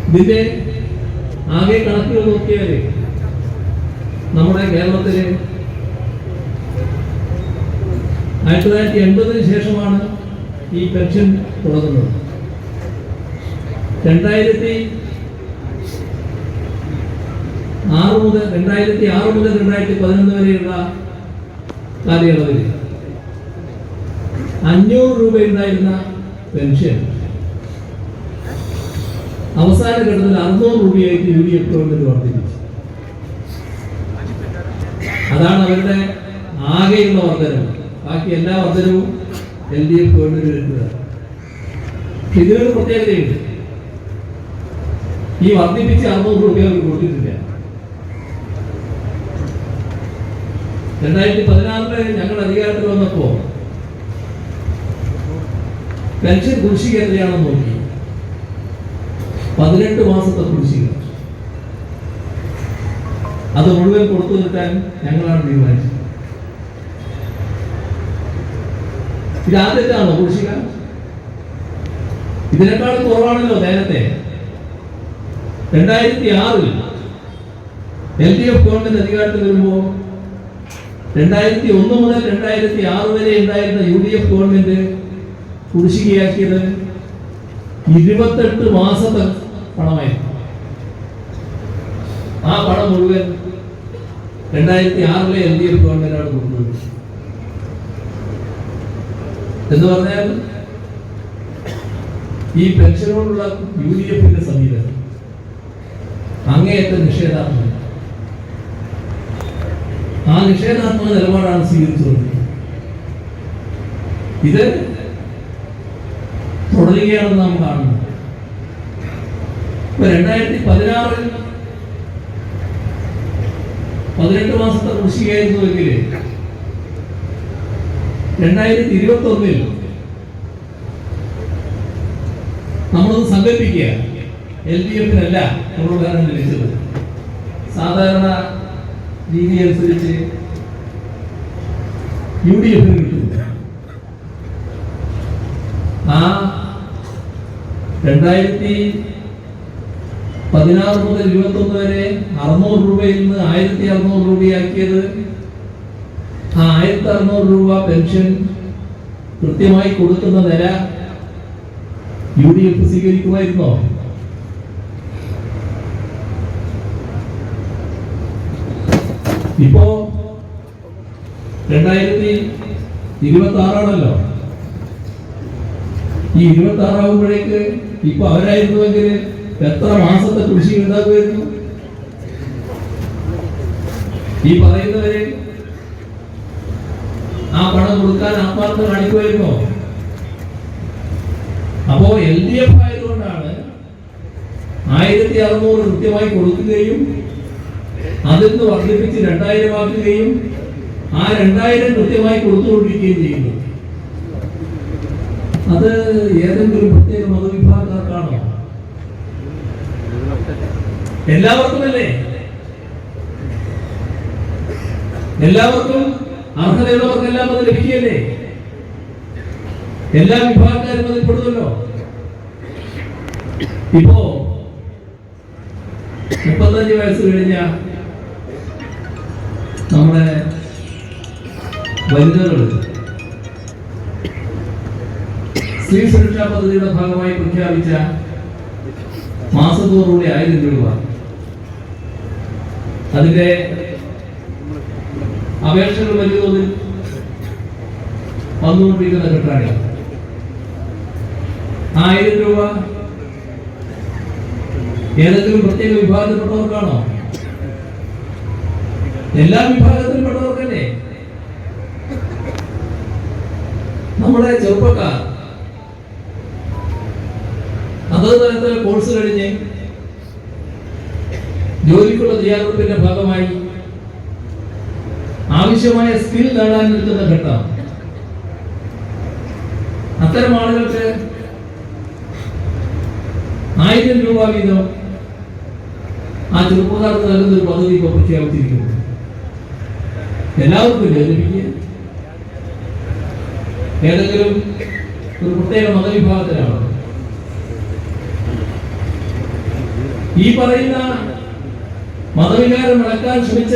ഇതിന്റെ ആകെ കണക്കുകൾ നോക്കിയാല് നമ്മുടെ കേരളത്തില് 1980 ശേഷമാണ് ഈ പെൻഷൻ തുടങ്ങുന്നത്. 2006 മുതൽ 2011 വരെയുള്ള കാലയളവിൽ 500 രൂപ ഉണ്ടായിരുന്ന പെൻഷൻ അവസാന ഘട്ടത്തിൽ 600 രൂപയായിട്ട് UDF ഗവൺമെന്റ് വർദ്ധിപ്പിച്ചു. അതാണ് അവരുടെ ആകെയുള്ള വർധനവ്. ബാക്കി എല്ലാ വർധനവും LDF ഗവൺമെന്റ് വരുന്നത്. ഇതിനൊരു പ്രത്യേകതയുണ്ട്. ഈ വർദ്ധിപ്പിച്ച് 600 രൂപ അവർ കൊടുത്തിട്ടില്ല. 2016 ഞങ്ങൾ അധികാരത്തിൽ വന്നപ്പോ പെൻഷൻ കുടിശ്ശിക എത്രയാണെന്ന് നോക്കി. 18 മാസത്തെ കുടിശ്ശിക. അത് മുഴുവൻ കൊടുത്തു തീർക്കാൻ ഞങ്ങളാണ് തീരുമാനിച്ചത്. ഇത് ആദ്യത്താണോ കുടിശ്ശിക? ഇതിനേക്കാളും കുറവാണല്ലോ നേരത്തെ. 2006 LDF ഗവൺമെന്റ് അധികാരത്തിൽ വരുമ്പോൾ 2001 മുതൽ 2006 വരെ ഉണ്ടായിരുന്ന UDF ഗവൺമെന്റ് കുടിശ്ശികയാക്കിയത് 28 മാസത്തെ പണമായിരുന്നു. ആ പണം മുഴുവൻ 2006 LDF ഗവൺമെന്റാണ് കൊടുക്കുന്നത്. എന്ന് പറഞ്ഞാൽ ഈ പെൻഷനോടുള്ള UDFന്റെ സമീപനം അങ്ങേയറ്റ നിഷേധാത്മക. ആ നിഷേധാത്മക നിലപാടാണ് സ്വീകരിച്ചത്. ഇത് തുടരുകയാണെന്ന് നാം കാണുന്നു. 2016 18 മാസത്തെ കുടിശ്ശികയായിരുന്നുവെങ്കിൽ 2021 നമ്മളൊന്ന് സങ്കല്പിക്കുക. LDFനല്ല നമ്മൾ ഉദാഹരണം ലഭിച്ചത്. സാധാരണ രീതി അനുസരിച്ച് UDFന് കിട്ടും. ആ 2016 മുതൽ 21 വരെ 600 രൂപയിൽ നിന്ന് 1600 രൂപയാക്കിയത്. ആ 1600 രൂപ പെൻഷൻ കൃത്യമായി കൊടുക്കുന്ന നില UDF സ്വീകരിക്കുമായിരുന്നോ? ഇപ്പോ 2026 ഈ 26 ആകുമ്പോഴേക്ക് ഇപ്പൊ അവരായിരുന്നുവെങ്കിൽ എത്ര മാസത്തെ കുടിശ്ശിക ഉണ്ടാകുമായിരുന്നു? ഈ പറയുന്നവര് ആ പണം കൊടുക്കാൻ ആത്മാർത്ഥത കാണിക്കുമായിരുന്നോ? അപ്പോ LDF ആയതുകൊണ്ടാണ് 1600 കൃത്യമായി കൊടുക്കുകയും അതിൽ നിന്ന് വർദ്ധിപ്പിച്ച് 2000 ആക്കുകയും ആ 2000 കൃത്യമായി കൊടുത്തുകൊണ്ടിരിക്കുകയും ചെയ്യുന്നു. അത് ഏതെങ്കിലും പ്രത്യേക മതവിഭാഗക്കാർക്കാണോ? എല്ലാവർക്കുമല്ലേ? എല്ലാവർക്കും അർഹതയുള്ളവർക്കെല്ലാം അത് ലഭിക്കുകയല്ലേ? എല്ലാ വിഭാഗക്കാരും അതിൽ പെടുമല്ലോ. ഇപ്പോ 35 വയസ്സ് കഴിഞ്ഞ നമ്മുടെ വനിതകൾ സ്ത്രീ സുരക്ഷാ പദ്ധതിയുടെ ഭാഗമായി പ്രഖ്യാപിച്ച മാസത്തോടുകൂടി 1000 രൂപ അതിന്റെ അപേക്ഷകൾ വലിയ തോതിൽ വന്നുകൊണ്ടിരിക്കുന്ന ഘട്ടമാണ്. 1000 രൂപ ഏതെങ്കിലും പ്രത്യേക വിഭാഗത്തിൽപ്പെട്ടവർക്കാണോ? എല്ലാ വിഭാഗത്തിൽപ്പെട്ടവർക്കല്ലേ? നമ്മുടെ ചെറുപ്പക്കാർ അതത് തരത്തിലെ കോഴ്സ് കഴിഞ്ഞ് ജോലിക്കുള്ള തയ്യാറെടുപ്പിന്റെ ഭാഗമായി ആവശ്യമായ സ്കിൽ നേടാൻ നിൽക്കുന്ന ഘട്ടം. അത്തരം ആളുകൾക്ക് 1000 രൂപ വീതം ആ ചെറുപ്പക്കാർക്ക് നൽകുന്ന ഒരു പദ്ധതി ഇപ്പോൾ പ്രഖ്യാപിച്ചിരിക്കുന്നു. എല്ലാവർക്കും ലഭിക്കുക. ഏതെങ്കിലും ഒരു പ്രത്യേക മതവിഭാഗത്തിലാണ് ഈ പറയുന്ന മതവികാരം വളർത്താൻ ശ്രമിച്ച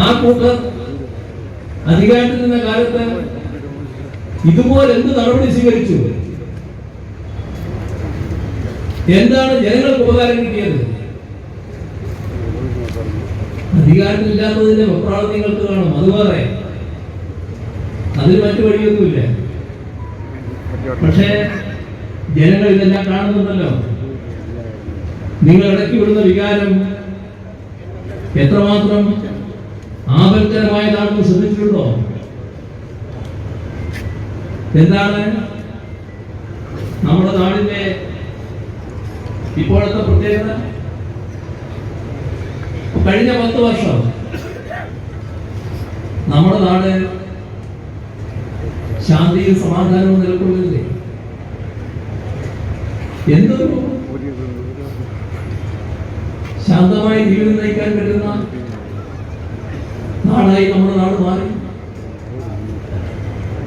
ആ കൂട്ടർ അധികാരത്തിൽ നിന്ന കാലത്ത് ഇതുപോലെ എന്ത് നടപടി സ്വീകരിച്ചു? എന്താണ് ജനങ്ങൾക്ക് ഉപകാരം കിട്ടിയത്? അധികാരത്തിലില്ലാത്തതിന്റെ വെപ്രാളം നിങ്ങൾക്ക് കാണും. അത് വേറെ, അതിന് മറ്റു വഴിയൊന്നുമില്ല. പക്ഷേ ജനങ്ങൾ ഇതെല്ലാം കാണുന്നുണ്ടല്ലോ. നിങ്ങൾ ഇടയ്ക്ക് വിടുന്ന വികാരം എത്രമാത്രം ആപൽക്കരമായതാണെന്ന് ശ്രദ്ധിച്ചിട്ടുണ്ടോ? എന്താണ് നമ്മുടെ നാടിന്റെ ഇപ്പോഴത്തെ പ്രത്യേകത? കഴിഞ്ഞ 10 വർഷം നമ്മുടെ നാട് ശാന്തിയും സമാധാനവും നിലകൊള്ളുന്നില്ലേ? എന്തൊരു ശാന്തമായി ജീവിതം നയിക്കാൻ പറ്റുന്ന നാടായി നമ്മുടെ നാട് മാറി.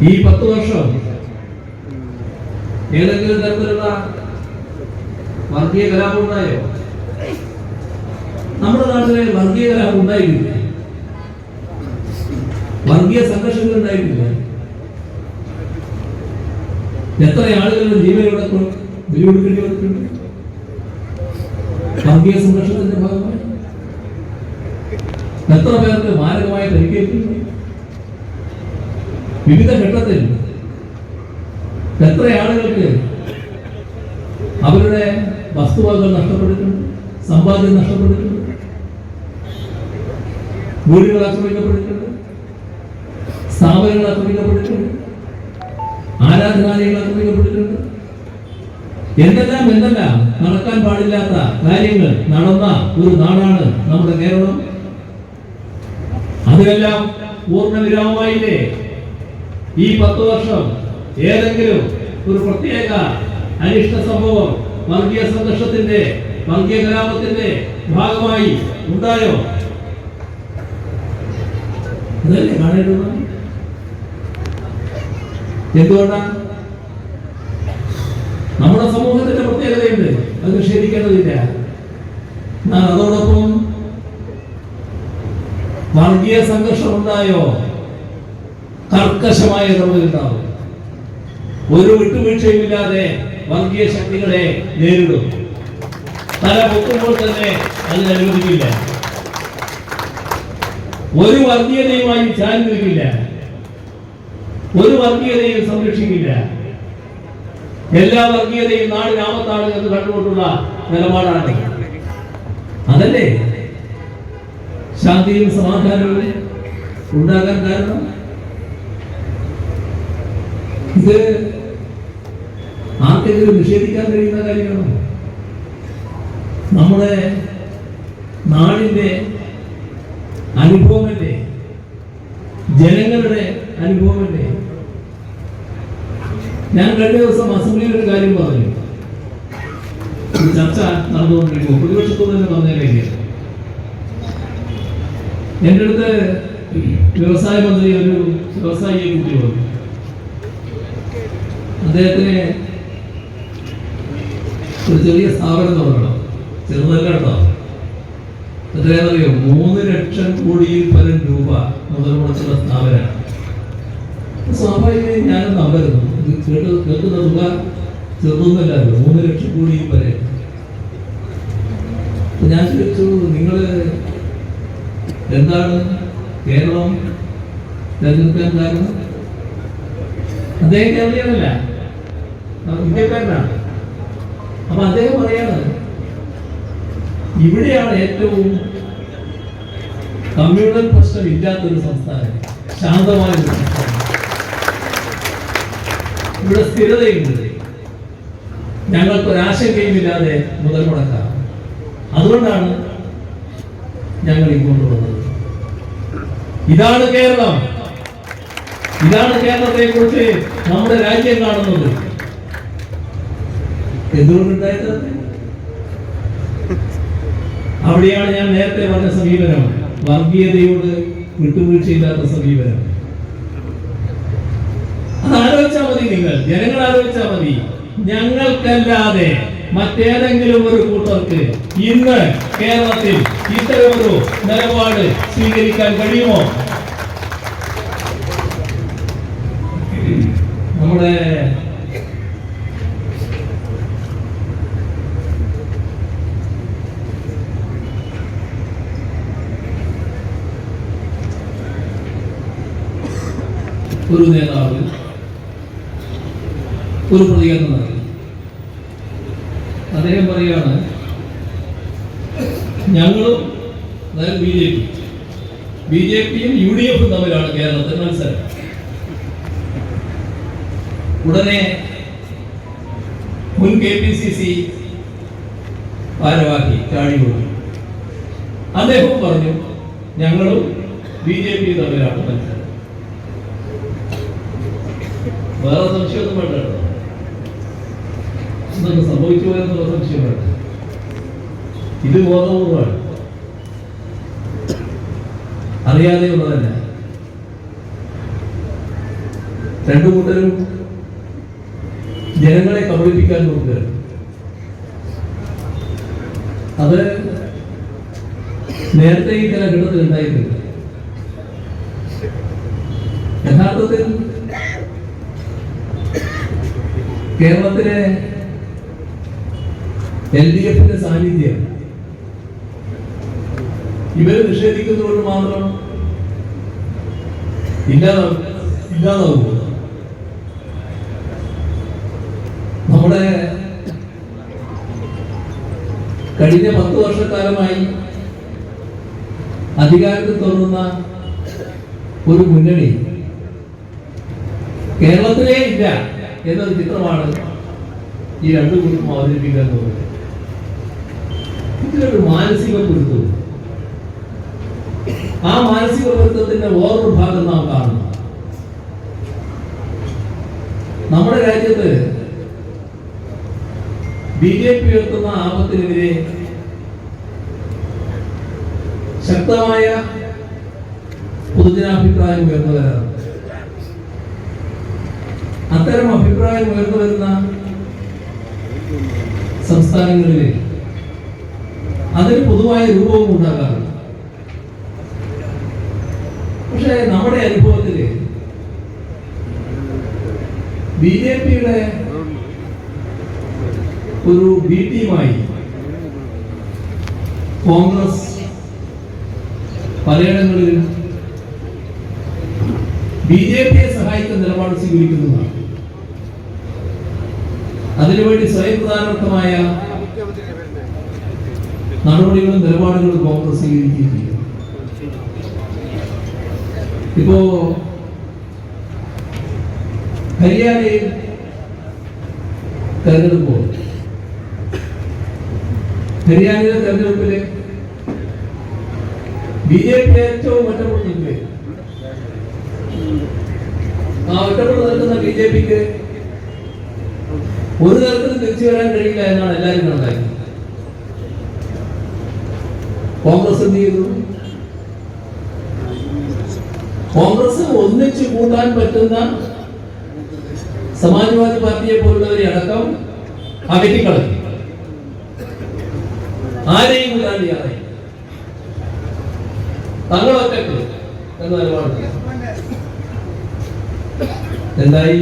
ഈ 10 വർഷം ഏതെങ്കിലും തരത്തിലുള്ള വർഗീയ കലാപം ഉണ്ടായോ? നമ്മുടെ നാട്ടിലെ വർഗീയ കലാപം ഉണ്ടായിട്ടില്ല, വർഗീയ സംഘർഷങ്ങൾ ഉണ്ടായിട്ടില്ല. എത്ര ആളുകളുടെ ജീവനോടെ ബലികൊടുക്കേണ്ടി വന്നിട്ടുണ്ട് വർഗീയ സംഘർഷത്തിന്റെ ഭാഗമായി. എത്ര പേർക്ക് മാരകമായ പരിക്കേറ്റിട്ടുണ്ട് വിവിധ ഘട്ടത്തിൽ. എത്ര ആളുകൾക്ക് അവരുടെ വസ്തുവകകൾ നഷ്ടപ്പെട്ടിട്ടുണ്ട്, സമ്പാദ്യം നഷ്ടപ്പെട്ടിട്ടുണ്ട്, വീടുകൾ ആക്രമിക്കപ്പെട്ടിട്ടുണ്ട്, സ്ഥാപനങ്ങൾ ആക്രമിക്കപ്പെട്ടിട്ടുണ്ട്, ആരാധനാലയങ്ങൾ ആക്രമിക്കപ്പെട്ടിട്ടുണ്ട്. എന്തെല്ലാം നടക്കാൻ പാടില്ലാത്ത കാര്യങ്ങൾ നടന്ന ഒരു നാടാണ് നമ്മുടെ കേരളം. അതിനെല്ലാം പൂർണ്ണവിരാമമായില്ലേ ഈ 10 വർഷം? ഏതെങ്കിലും ഒരു പ്രത്യേക അനിഷ്ട സംഭവം വർഗീയ സംഘർഷത്തിന്റെ, വർഗീയ കലാപത്തിന്റെ ഭാഗമായി ഉണ്ടായോ? അതല്ലേ കാണേണ്ടത്. എന്തുകൊണ്ടാണ്? നമ്മുടെ സമൂഹത്തിന്റെ പ്രത്യേകതയുണ്ട്, അത് നിഷേധിക്കേണ്ടതില്ല. ഞാൻ അതോടൊപ്പം വർഗീയ സംഘർഷം ഉണ്ടായോ, കർക്കശമായ നടപടിയുണ്ടാവും. ഒരു വിട്ടുവീഴ്ചയുമില്ലാതെ വർഗീയ ശക്തികളെ നേരിടും. തല പൊക്കുമ്പോൾ തന്നെ അതിനനുവദിക്കില്ല. ഒരു വർഗീയതയുമായി ചാരി നിൽക്കില്ല, ഒരു വർഗീയതയും സംരക്ഷിക്കില്ല. എല്ലാ വർഗീയതയും നാടിനാമത്താണ് എന്ന് കണ്ടുകൊണ്ടുള്ള നിലപാടാണ്. അതല്ലേ ശാന്തിയും സമാധാനവും ഉണ്ടാകാൻ കാരണം? ഇത് ആർക്കെങ്കിലും നിഷേധിക്കാൻ കഴിയുന്ന കാര്യമാണോ? നമ്മുടെ നാടിന്റെ അനുഭവമല്ലേ, ജനങ്ങളുടെ അനുഭവമല്ലേ? ഞാൻ കഴിഞ്ഞ ദിവസം അസംബ്ലിയിൽ ഒരു കാര്യം പറഞ്ഞു. ഒരു ചർച്ച നടന്നുകൊണ്ടിരിക്കുമ്പോൾ പ്രതിപക്ഷത്തോട് തന്നെ പറഞ്ഞതിലേക്ക് എൻ്റെ അടുത്ത് വ്യവസായ മന്ത്രി ഒരു വ്യവസായിയെ കൂട്ടി വന്നു. അദ്ദേഹത്തിന് ഒരു ചെറിയ സ്ഥാപനം തുടങ്ങണം. ചെറുതല്ല കേട്ടോ. എത്രയാണെന്നറിയോ? 3 ലക്ഷം കോടിയിൽ പരം രൂപ മുതൽ മുടക്കുന്ന സ്ഥാപനമാണ്. സ്വാഭാവികമായി ഞാനും നമ്പരുന്നു. ഇത് കേൾക്കുന്ന തുക ചെറുതൊന്നുമല്ലല്ലോ, 3 ലക്ഷം കോടിയിൽ പരം. ഞാൻ ചോദിച്ചു, നിങ്ങള് എന്താണ് കേരളം തിരഞ്ഞെടുക്കാൻ കാരണം? അദ്ദേഹം കേരളീയനല്ല, ഇന്ത്യക്കാരനാണ്. അപ്പൊ അദ്ദേഹം പറയാണ്, ഇവിടെയാണ് ഏറ്റവും കമ്മ്യൂണൽ പ്രശ്നം ഇല്ലാത്തൊരു സംസ്ഥാനം, ശാന്തമായ ഒരു സംസ്ഥാനം. ഇവിടെ സ്ഥിരതയുണ്ട്, ഞങ്ങൾക്കൊരാശങ്കയും ഇല്ലാതെ മുതൽ മുടക്കാം. അതുകൊണ്ടാണ് ഞങ്ങൾ ഇങ്ങോട്ട് വന്നത്. ഇതാണ് കേരളം, ഇതാണ് കേരളത്തെ കുറിച്ച് നമ്മുടെ രാജ്യം കാണുന്നത്. എന്തുകൊണ്ടുണ്ടായത്? അവിടെയാണ് ഞാൻ നേരത്തെ പറഞ്ഞ സമീപനം, വർഗീയതയോട് വിട്ടുവീഴ്ചയില്ലാത്ത സമീപനം. അത് ആലോചിച്ചാൽ മതി, നിങ്ങൾ ജനങ്ങൾ ആലോചിച്ചാൽ മതി. ഞങ്ങൾക്കല്ലാതെ മറ്റേതെങ്കിലും ഒരു കൂട്ടർക്ക് ഇന്ന് കേരളത്തിൽ ഇത്തരമൊരു നിലപാട് സ്വീകരിക്കാൻ കഴിയുമോ? നമ്മുടെ ഒരു നേതാവ് ഒരു പ്രതികരണം നൽകി. അദ്ദേഹം പറയുകയാണ്, ഞങ്ങളും ബി ജെ പിയും യു ഡി എഫും തമ്മിലാണ് കേരളത്തിൽ മത്സരം. ഉടനെ മുൻ KPCC ഭാരവാഹി ചാഴികോടി അദ്ദേഹവും പറഞ്ഞു, ഞങ്ങളും BJP തമ്മിലാണ് മത്സരം. വേറെ സംശയമൊന്നും വേണ്ട, എന്തൊക്കെ സംഭവിച്ചു പോയെന്നുള്ള സംശയം വേണ്ട. ഇത് ബോധപൂർവമാണ്, അറിയാതെയുള്ളതല്ല. രണ്ടു കൂട്ടരും ജനങ്ങളെ കബളിപ്പിക്കാൻ നോക്കുകയാണ്. അത് നേരത്തെ ഈ കാലഘട്ടത്തിൽ ഉണ്ടായിട്ടുണ്ട്. യഥാർത്ഥത്തിൽ കേരളത്തിലെ LDFന്റെ സാന്നിധ്യം ഇവര് നിഷേധിക്കുന്നതുകൊണ്ട് മാത്രം ഇല്ലാതാവും. നമ്മുടെ കഴിഞ്ഞ 10 വർഷക്കാലമായി അധികാരത്തിൽ തുടരുന്ന ഒരു മുന്നണി കേരളത്തിലേ ഇല്ല എന്നൊരു ചിത്രമാണ് ഈ രണ്ടു കൂട്ടം അവതരിപ്പിക്കാൻ പോകുന്നത്. ഇതിലൊരു മാനസിക പൊരുത്തവും, ആ മാനസിക പൊരുത്തത്തിന്റെ വേറൊരു ഭാഗം നാം കാണുന്നു. നമ്മുടെ രാജ്യത്ത് BJP ഉയർത്തുന്ന ആപത്തിനെതിരെ ശക്തമായ പൊതുജനാഭിപ്രായം ഉയർന്നു വരാറുണ്ട്. അത്തരം അഭിപ്രായം ഉയർന്നു വരുന്ന സംസ്ഥാനങ്ങളിൽ അതിന് പൊതുവായ രൂപവും ഉണ്ടാകാറുണ്ട്. പക്ഷെ നമ്മുടെ അനുഭവത്തില് BJPയുടെ ഒരു B ടീമായി കോൺഗ്രസ് പലയിടങ്ങളിലും BJPയെ സഹായിക്കുന്ന നിലപാട് സ്വീകരിക്കുന്നതാണ്. അതിനുവേണ്ടി സ്വയം പ്രധാനമായ നടപടികളും നിലപാടുകളും കോൺഗ്രസ് സ്വീകരിക്കുകയും ചെയ്യും. ഇപ്പോ ഹരിയാനയിൽ തെരഞ്ഞെടുപ്പ്, ഹരിയാനയിലെ തെരഞ്ഞെടുപ്പില് BJP ഏറ്റവും ഒറ്റപ്പെട്ടു നിൽക്കുകയും ആ ഒറ്റപ്പെട്ടു നിൽക്കുന്ന BJPക്ക് ഒരു തരത്തിലും തിരിച്ചു വരാൻ കഴിയില്ല എന്നാണ് എല്ലാവരും കണക്കാക്കുന്നത്. കോൺഗ്രസ് എന്ത് ചെയ്തു? കോൺഗ്രസ് ഒന്നിച്ചു കൂട്ടാൻ പറ്റുന്ന സമാജ്വാദി പാർട്ടിയെ പോലുള്ളവരെ അടക്കം അകറ്റിക്കളഞ്ഞു. ആരെയും കൂടാൻ തയ്യാറായി. തങ്ങളൊറ്റക്ക് എന്ന നിലപാട് എന്തായി?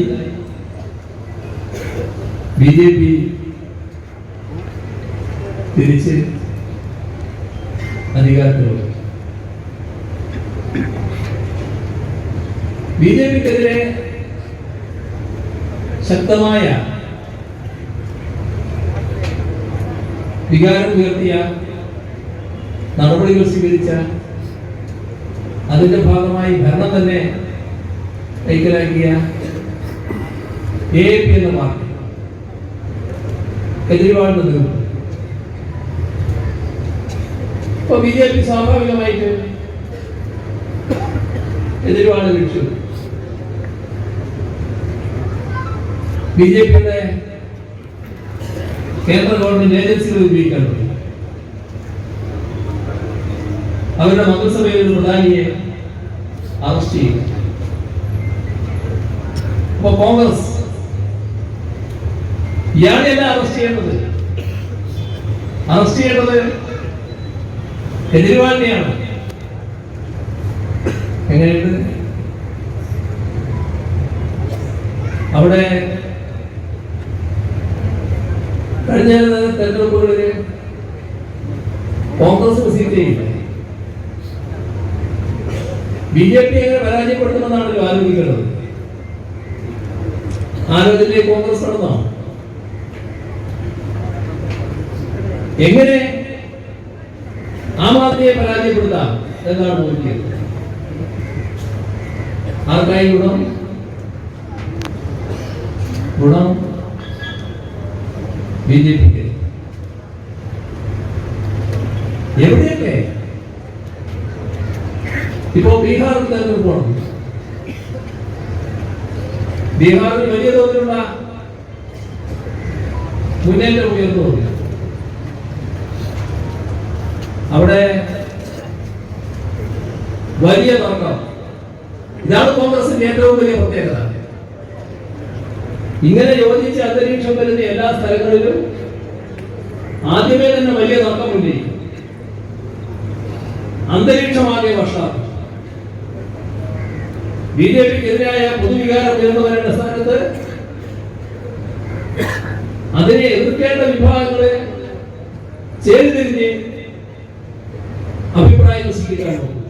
BJP തിരിച്ച് അധികാരത്തിലുണ്ട്. BJPക്കെതിരെ ശക്തമായ വികാരം ഉയർത്തിയ നടപടികൾ സ്വീകരിച്ച അതിന്റെ ഭാഗമായി ഭരണം തന്നെ കൈക്കലാക്കിയ AAP എന്ന പാർട്ടി കേജ്രിവാളിന്റെ നേതൃത്വം. ഇപ്പൊ BJP സ്വാഭാവികമായിട്ട് കേജ്രിവാളിനെ വിളിച്ചു. BJPയുടെ കേന്ദ്ര ഗവൺമെന്റ് ഏജൻസികൾ ഉപയോഗിക്കാൻ തുടങ്ങി. അവരുടെ മന്ത്രിസഭയിൽ ഒരു പ്രധാനിയെ അറസ്റ്റ് ചെയ്തു. അപ്പൊ കോൺഗ്രസ് ഇയാളെയല്ല അറസ്റ്റ് ചെയ്യേണ്ടത്, അറസ്റ്റ് ചെയ്യേണ്ടത് കേജ്രിവാളിനെയാണ്. എങ്ങനെയുണ്ട്? അവിടെ കഴിഞ്ഞ തെരഞ്ഞെടുപ്പുകളിൽ കോൺഗ്രസ് സീറ്റ് ചെയ്യില്ല. BJP എങ്ങനെ പരാജയപ്പെടുത്തുമെന്നാണല്ലോ ആലോചിക്കേണ്ടത്. ആലോചനയിലേക്ക് കോൺഗ്രസ് നടന്നോ? എങ്ങനെ ആം ആദ്മിയെ പരാജയപ്പെടുത്താം എന്നാണ് നോക്കിയത്. ആർക്കായി ഗുണം? ബിജെപിക്ക്. എവിടെയൊക്കെ ഇപ്പോ ബീഹാറിൽ തെരഞ്ഞെടുപ്പ് പോകണം. ബീഹാറിൽ വലിയ തോതിലുള്ള മുന്നേറ്റം ഉയർന്നു. അവിടെ വലിയ തർക്കം. ഇതാണ് കോൺഗ്രസിന്റെ ഏറ്റവും വലിയ പ്രത്യേകത. ഇങ്ങനെ യോജിച്ച അന്തരീക്ഷം വരുന്ന എല്ലാ സ്ഥലങ്ങളിലും ആദ്യമേ തന്നെ വലിയ തർക്കമുണ്ട്. അന്തരീക്ഷമാകെ വഷളാക്കി. ബിജെപിക്കെതിരായ പൊതുവികാരം ഉയർന്നു വരേണ്ട സ്ഥാനത്ത് അതിനെ എതിർക്കേണ്ട വിഭാഗങ്ങളെ ചേരിതിരിഞ്ഞ് അഭിപ്രായങ്ങൾ സ്വീകരിക്കാൻ നോക്കും.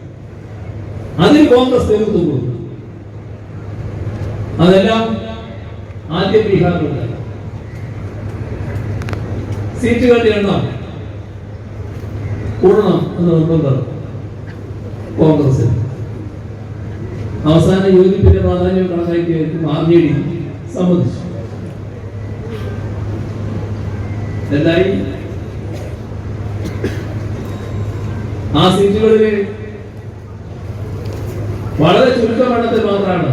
അതിന് കോൺഗ്രസ് നേതൃത്വം കൊടുക്കും. അതെല്ലാം ആദ്യം ബീഹാറിലുണ്ട്. സീറ്റുകളുടെ എണ്ണം കൂടണം എന്ന് നിർബന്ധം കോൺഗ്രസിന്. അവസാന യോജിപ്പിന്റെ പ്രാധാന്യം കണക്കാക്കി RJD സമ്മതിച്ചു. എന്തായി? ആ സീറ്റുകളിൽ വളരെ ചുരുക്കമെണ്ണത്തിൽ മാത്രമാണ്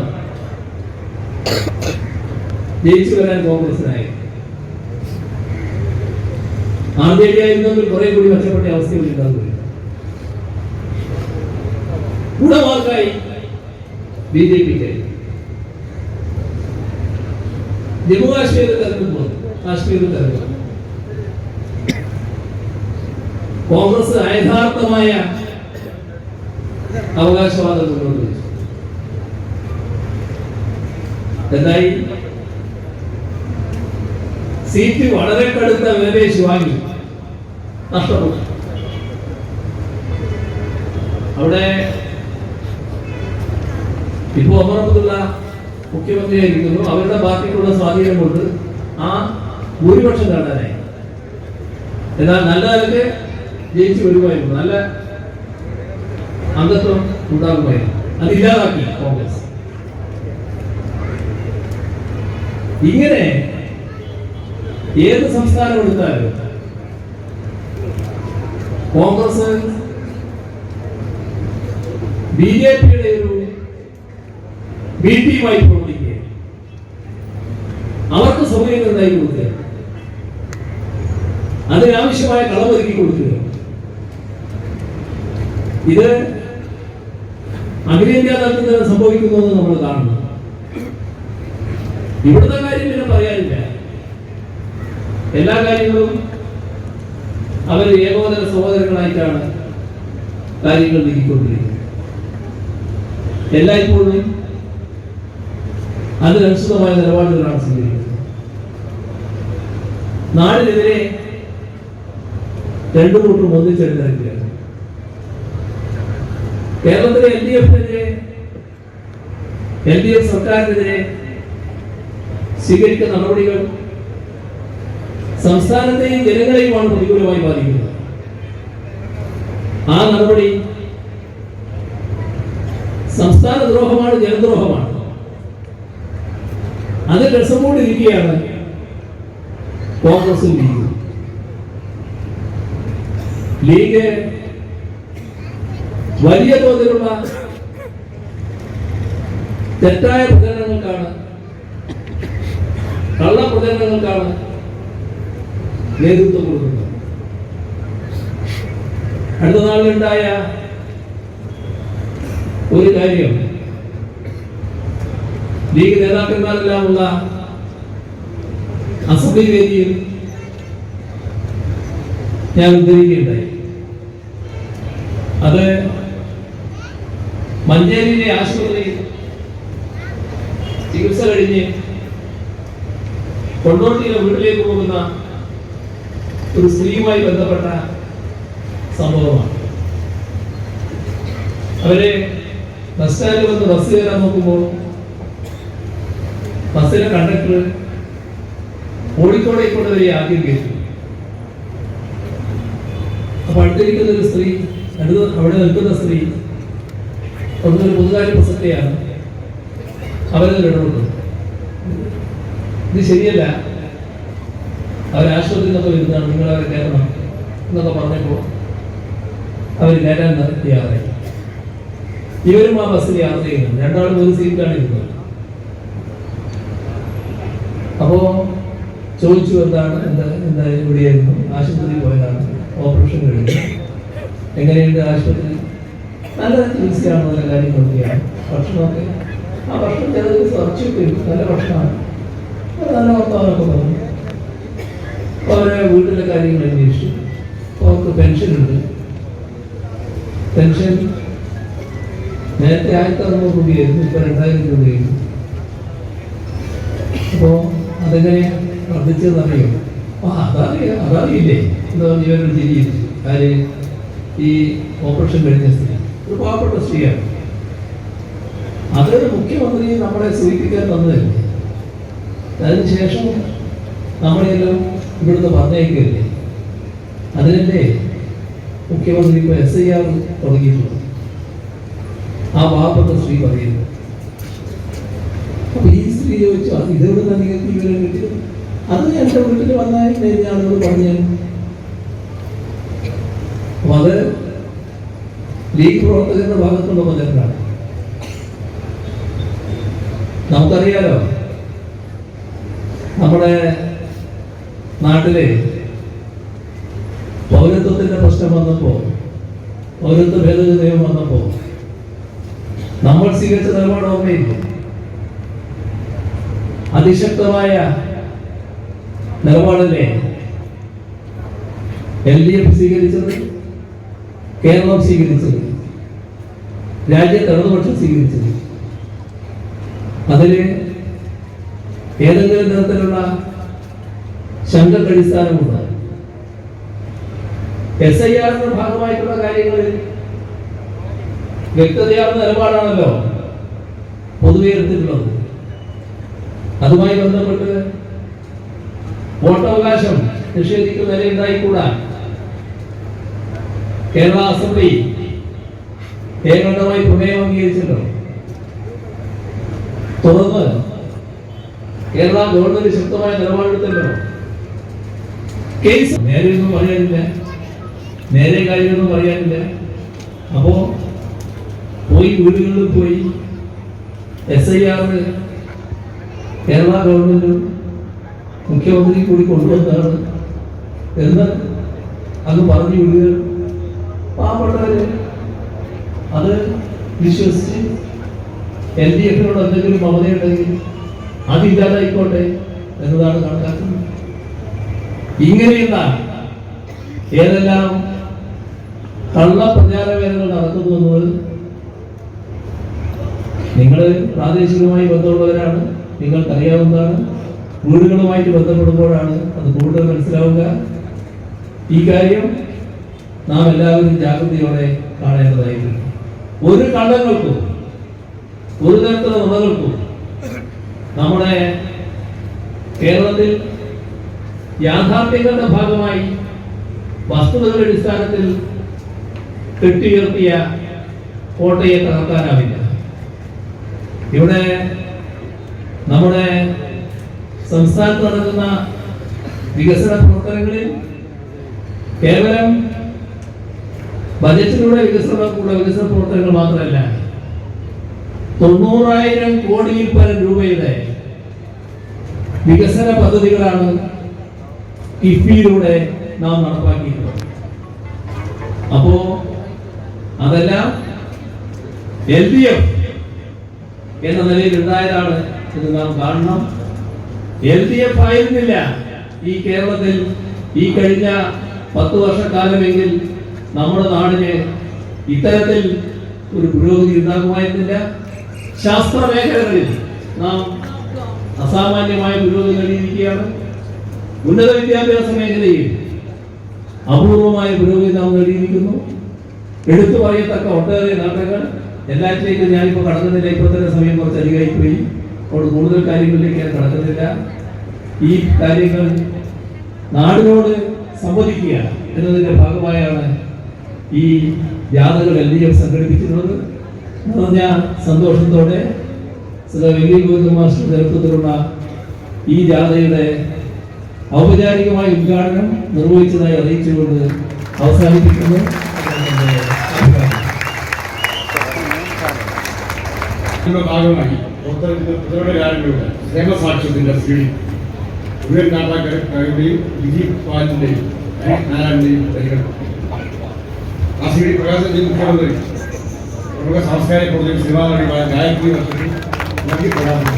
ജയിച്ചു വരാൻ കോൺഗ്രസിനായി. RJD ആയിരുന്നെങ്കിൽ കുറെ കൂടി മെച്ചപ്പെട്ട അവസ്ഥയിൽ ഉണ്ടാകുകയില്ല. ഗുണമാർക്കായി ബിജെപിക്ക്. ജമ്മു കാശ്മീരിൽ തെരഞ്ഞെടുപ്പ്, കാശ്മീരിൽ തെരഞ്ഞെടുപ്പ് കോൺഗ്രസ് യഥാർത്ഥമായ അവകാശവാദം മുന്നോട്ട് വെച്ചു. എന്തായി? സീറ്റ് വളരെ കടുത്ത വിലപേശി വാങ്ങി, നഷ്ടപ്പെട്ടു. അവിടെ ഇപ്പോ ഒമർ അബ്ദുള്ള മുഖ്യമന്ത്രിയായിരിക്കുന്നു. അവരുടെ പാർട്ടിക്കുള്ള സ്വാധീനം കൊണ്ട് ആ ഭൂരിപക്ഷം നേടാനായി. എന്നാൽ നല്ല നിലയ്ക്ക് ജയിച്ചു വരുമായിരുന്നു, നല്ല അംഗത്വം ഉണ്ടാകുമായിരുന്നു. അതില്ലാതാക്കി കോൺഗ്രസ്. ഇങ്ങനെ ഏത് സംസ്ഥാനം എടുത്താലും കോൺഗ്രസ് ബിജെപിയുടെ ഒരു ബി ടീമായി പ്രവർത്തിക്കുക, അവർക്ക് സൗകര്യങ്ങൾ ഉണ്ടായി കൊടുക്കുക, അതിനാവശ്യമായ കളമൊരുക്കി കൊടുക്കുക. ഇത് അഖിലേന്ത്യാ തലത്തിൽ സംഭവിക്കുന്നു നമ്മൾ കാണുന്നു. ഇവിടുത്തെ കാര്യം പിന്നെ പറയാനില്ല. എല്ലാ കാര്യങ്ങളും അവർ ഏകോദര സഹോദരങ്ങളായിട്ടാണ് കാര്യങ്ങൾ നീക്കിക്കൊണ്ടിരിക്കുന്നത്. എല്ലായ്പ്പോഴും അതിനനുസൃതമായ നിലപാടുകളാണ് സ്വീകരിക്കുന്നത്. നാടിനെതിരെ രണ്ടു കൂട്ടരും ഒന്നിച്ചെടുത്തിരിക്കുകയാണ്. കേരളത്തിലെ LDF സർക്കാരിനെതിരെ സ്വീകരിക്കുന്ന നടപടികൾ സംസ്ഥാനത്തെയും ജനങ്ങളെയുമാണ് പ്രതികൂലമായി ബാധിക്കുന്നത്. ആ നടപടി സംസ്ഥാന ദ്രോഹമാണ്, ജനദ്രോഹമാണ്. അത് രസമോടിരിക്കുകയാണ് കോൺഗ്രസും ലീഗ് വലിയ തോതിലുള്ള തെറ്റായ പ്രചരണങ്ങൾക്കാണ്, കള്ള പ്രചരണങ്ങൾക്കാണ് നേതൃത്വം കൊടുക്കുന്നത്. അടുത്ത നാളിലുണ്ടായ ഒരു കാര്യം ലീഗ് നേതാക്കന്മാരെല്ലാമുള്ള അസംബ്ലി വേദിയിൽ ഞാൻ ഉദ്ധരിക്കുകയുണ്ടായി. അത് മഞ്ചേരിയിലെ ആശുപത്രിയിൽ ചികിത്സ കഴിഞ്ഞ് കൊണ്ടോട്ടിയിലെ വീട്ടിലേക്ക് പോകുന്ന ഒരു സ്ത്രീയുമായി ബന്ധപ്പെട്ട സംഭവമാണ്. അവരെ ബസ് സ്റ്റാൻഡിൽ വന്ന് ബസ് കയറാൻ നോക്കുമ്പോൾ ബസ്സിലെ കണ്ടക്ടർ കോഴിക്കോടേക്കൊണ്ട് വരെ ആദ്യം കയറ്റി. അപ്പൊ അടുത്തിരിക്കുന്ന ഒരു സ്ത്രീ, അവിടെ നിൽക്കുന്ന സ്ത്രീ അവിടുത്തെ പൊതുകാര്യ പ്രസക്തിയാണ്. അവരത് ഇടപെട്ടു. ഇത് ശരിയല്ല, അവരാശുപത്രിയിൽ നിന്നൊക്കെ വരുന്നതാണ്, നിങ്ങൾ അവരെ കയറണം എന്നൊക്കെ പറഞ്ഞപ്പോൾ അവർ കയറാൻ തയ്യാറായി. ഇവരും ആ ബസ്സിൽ യാത്ര ചെയ്യുന്നു. രണ്ടാളും ഒരു സീറ്റിലാണ് ഇരുന്നത്. അപ്പോ ചോദിച്ചു, എന്താ ഇവിടെയായിരുന്നു? ആശുപത്രിയിൽ പോയതാണ്, ഓപ്പറേഷൻ കഴിഞ്ഞു. എങ്ങനെയുണ്ട് ആശുപത്രി? നല്ല ചികിത്സയാണ്, നല്ല കാര്യങ്ങളൊക്കെയാണ്. ഭക്ഷണമൊക്കെ ആ ഭക്ഷണം ചിലത് കുറച്ചിട്ട് നല്ല ഭക്ഷണമാണ്, നല്ല വർത്തമാനമൊക്കെ പറഞ്ഞു. അപ്പോൾ അവരെ വീട്ടിലെ കാര്യങ്ങൾ അന്വേഷിച്ചു. അപ്പോൾ അവർക്ക് പെൻഷനുണ്ട്. പെൻഷൻ നേരത്തെ 1600 രൂപയായിരുന്നു, ഇപ്പൊ 2000 രൂപയായിരുന്നു. അപ്പോ അതെങ്ങനെ വർദ്ധിച്ചതെന്നറിയോ? അതറിയില്ലേ എന്താ ഇവരുടെ ചിരിയിൽ ആര്? ഈ ഓപ്പറേഷൻ കഴിഞ്ഞ സ്ത്രീ, ഒരു പാവപ്പെട്ട സ്ത്രീയാണ്. അതൊരു മുഖ്യമന്ത്രി നമ്മളെ സൂചിപ്പിക്കാൻ തന്നതല്ലേ. അതിനുശേഷം നമ്മളെല്ലാം ഇവിടുന്ന് പറഞ്ഞേക്കില്ലേ. അതിനല്ലേ മുഖ്യമന്ത്രി ഇപ്പോൾ SIR തുടങ്ങിയിട്ടുള്ളത്. ആ പാവപ്പെട്ട സ്ത്രീ പറയുന്നു. അപ്പൊ ഈ സ്ത്രീ ചോദിച്ചു, ഇതെവിടെ നിന്ന് നിങ്ങൾക്ക് വിവരം കിട്ടിയത്? അത് എൻ്റെ വീട്ടിൽ വന്നായിട്ട് ഞാനോട് പറഞ്ഞു. അപ്പൊ അത് ലീഗ് പ്രവർത്തകരുടെ ഭാഗത്തുള്ള മുതലാണ്. നമുക്കറിയാലോ, നമ്മുടെ നാട്ടിലെ പൗരത്വത്തിന്റെ പ്രശ്നം വന്നപ്പോ, പൗരത്വ ഭേദഗതി നിയമം വന്നപ്പോ നമ്മൾ സ്വീകരിച്ച നിലപാട് ഓർമ്മയില്ല. അതിശക്തമായ നിലപാടല്ലേ LDF സ്വീകരിച്ചത്, കേരളം സ്വീകരിച്ചത്, രാജ്യത്ത് ഇടതുപക്ഷം സ്വീകരിച്ചത്. അതില് ഏതെങ്കിലും തരത്തിലുള്ള ശങ്കക്ക് അടിസ്ഥാനമുണ്ട്? SIRന്റെ ഭാഗമായിട്ടുള്ള കാര്യങ്ങളിൽ വ്യക്തതയാർന്ന നിലപാടാണല്ലോ പൊതുവെ എടുത്തിട്ടുള്ളത്. അതുമായി ബന്ധപ്പെട്ട് വോട്ടവകാശം നിഷേധിക്കുന്ന നിലയുണ്ടായിക്കൂടാ. കേരള അസംബ്ലി ഏകണ്ഠമായി പ്രമേയം അംഗീകരിച്ചല്ലോ. തുടർന്ന് കേരള ഗവൺമെന്റ് ശക്തമായ നിലപാടെടുത്തല്ലോ. കേസ് നേരെയൊന്നും പറയാനില്ല, നേരെ കാര്യമൊന്നും പറയാനില്ല. അപ്പോ പോയി വീടുകളിൽ പോയി SIR കേരള ഗവൺമെന്റും മുഖ്യമന്ത്രി കൂടി കൊണ്ടുവന്നതാണ് എന്ന് അങ്ങ് പറഞ്ഞു വിടുക. പാവപ്പെട്ടവര് അത് വിശ്വസിച്ച് LDFനോട് എന്തെങ്കിലും മമതയുണ്ടെങ്കിൽ അതില്ലാതായിക്കോട്ടെ എന്നതാണ് കണക്കാക്കുന്നത്. ഇങ്ങനെയുള്ള ഏതെല്ലാം കള്ളപ്രചാരവേലകൾ നടക്കുന്നു എന്നത് നിങ്ങൾ പ്രാദേശികമായി ബന്ധമുള്ളവരാണ്, നിങ്ങൾക്കറിയാവുന്നതാണ്. വീടുകളുമായിട്ട് ബന്ധപ്പെടുമ്പോഴാണ് അത് കൂടുതൽ മനസ്സിലാവുക. ഈ കാര്യം നാം എല്ലാവരും ജാഗ്രതയോടെ കാണേണ്ടതായിട്ടുണ്ട്. ഒരു കള്ളങ്ങൾക്കും ഒരു തരത്തിലുള്ള നുണകൾക്കും നമ്മുടെ കേരളത്തിൽ യാഥാർത്ഥ്യങ്ങളുടെ ഭാഗമായി വസ്തുതകളുടെ അടിസ്ഥാനത്തിൽ കെട്ടിയുയർത്തിയ കോട്ടയെ തകർക്കാനാവില്ല. ഇവിടെ നമ്മുടെ സംസ്ഥാനത്ത് നടക്കുന്ന വികസന പ്രവർത്തനങ്ങളിൽ കേവലം ബജറ്റിലൂടെ വികസന പ്രവർത്തനങ്ങൾ മാത്രമല്ല, 90,000 കോടിയിൽ പരം രൂപയുടെ വികസന പദ്ധതികളാണ് കിഫ്ബിയിലൂടെ നാം നടപ്പാക്കിയിട്ടുള്ളത്. അപ്പോ അതെല്ലാം LDF എന്ന നിലയിൽ ഉണ്ടായതാണ് എന്ന് നാം കാണണം. LDF ആയിരുന്നില്ല ഈ കേരളത്തിൽ ഈ കഴിഞ്ഞ 10 വർഷക്കാലമെങ്കിൽ നമ്മുടെ നാടിന് ഇത്തരത്തിൽ ഒരു പുരോഗതി ഉണ്ടാകുമായിരുന്നില്ല. ശാസ്ത്ര മേഖലകളിൽ നാം അസാമാന്യമായ പുരോഗതി നേടിയിരിക്കുകയാണ്. ഉന്നത വിദ്യാഭ്യാസ മേഖലയിൽ അപൂർവമായ പുരോഗതി നാം നേടിയിരിക്കുന്നു. എടുത്തു പറയത്തക്ക ഒട്ടേറെ നേട്ടങ്ങൾ. എല്ലാറ്റിലേക്കും ഞാനിപ്പോൾ കടക്കുന്നില്ല, ഇപ്പോൾ തന്നെ സമയം കുറച്ച് അധികമായി പോയി. അതുകൊണ്ട് കൂടുതൽ കാര്യങ്ങളിലേക്ക് ഞാൻ കടക്കുന്നില്ല. ഈ കാര്യങ്ങൾ നാടിനോട് സംവദിക്കുക എന്നതിന്റെ ഭാഗമായാണ് ഈ ജാഥകൾ LDF സംഘടിപ്പിക്കുന്നത്. നിറഞ്ഞ സന്തോഷത്തോടെ വലിയ മാസ്റ്റർ നേതൃത്വത്തിലുള്ള ഈ ജാഥയുടെ ഔപചാരികമായ ഉദ്ഘാടനം നിർവഹിച്ചതായി അറിയിച്ചുകൊണ്ട് അവസാനിപ്പിക്കുന്നു. ഭാഗമായി ക്ഷേമസാക്ഷ്യത്തിന്റെ സ്ക്രീനിംഗ് മുഴുവൻ നാട്ടാക്കരുടെയും ദിലീപ് പാലിന്റെയും നാരായണന്റെയും വരികൾ ആ സ്ക്രീനിൽ പ്രകാശം ചെയ്ത് മുഖ്യമന്ത്രി പ്രമുഖ സാംസ്കാരിക പ്രവർത്തകരും സിനിമാ നടിയുമായ ഗായത്രി വർഷത്തിൽ നൽകി പ്രകാശനം.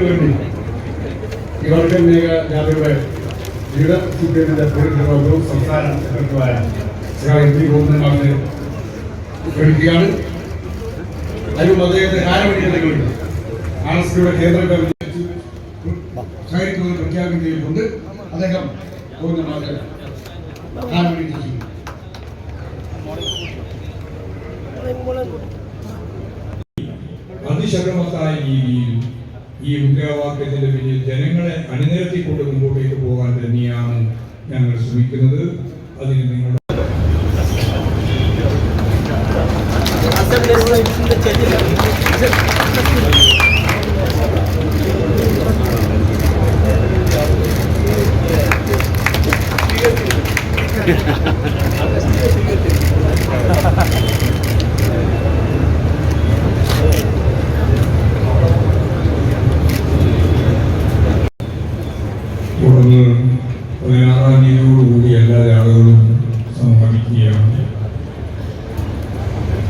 വേണ്ടി ഈ വർഷം ജാഥയുടെ വിവിധ സിപിഎമ്മിന്റെ പ്രതിനിധികളും സംസ്ഥാന സെക്രട്ടറിയായ MP ഗോവിന്ദനെ ക്ഷണിക്കുകയാണ്. അതിനും അദ്ദേഹത്തെ കാലവഴികളുണ്ട് ആർഎസ്പിയുടെ കേന്ദ്ര സഹകരിക്കുന്നത് പ്രഖ്യാപനം ചെയ്തിട്ടുണ്ട്. അദ്ദേഹം ഗോവിന്ദനെ കാലവഴി ചെയ്യും. അതിശക്തമായ രീതിയിൽ ഈ മുദ്രാവാക്യത്തിന്റെ പിന്നിൽ ജനങ്ങളെ അണിനിരത്തിക്കൊണ്ട് മുമ്പോട്ടേക്ക് പോകാൻ തന്നെയാണ് ഞങ്ങൾ ശ്രമിക്കുന്നത്. അതിന് നിങ്ങളുടെ തുടർന്ന് 16-ാം തീയതിയോടുകൂടി എല്ലാ ജാഥകളും സമാപിക്കുകയാണ്.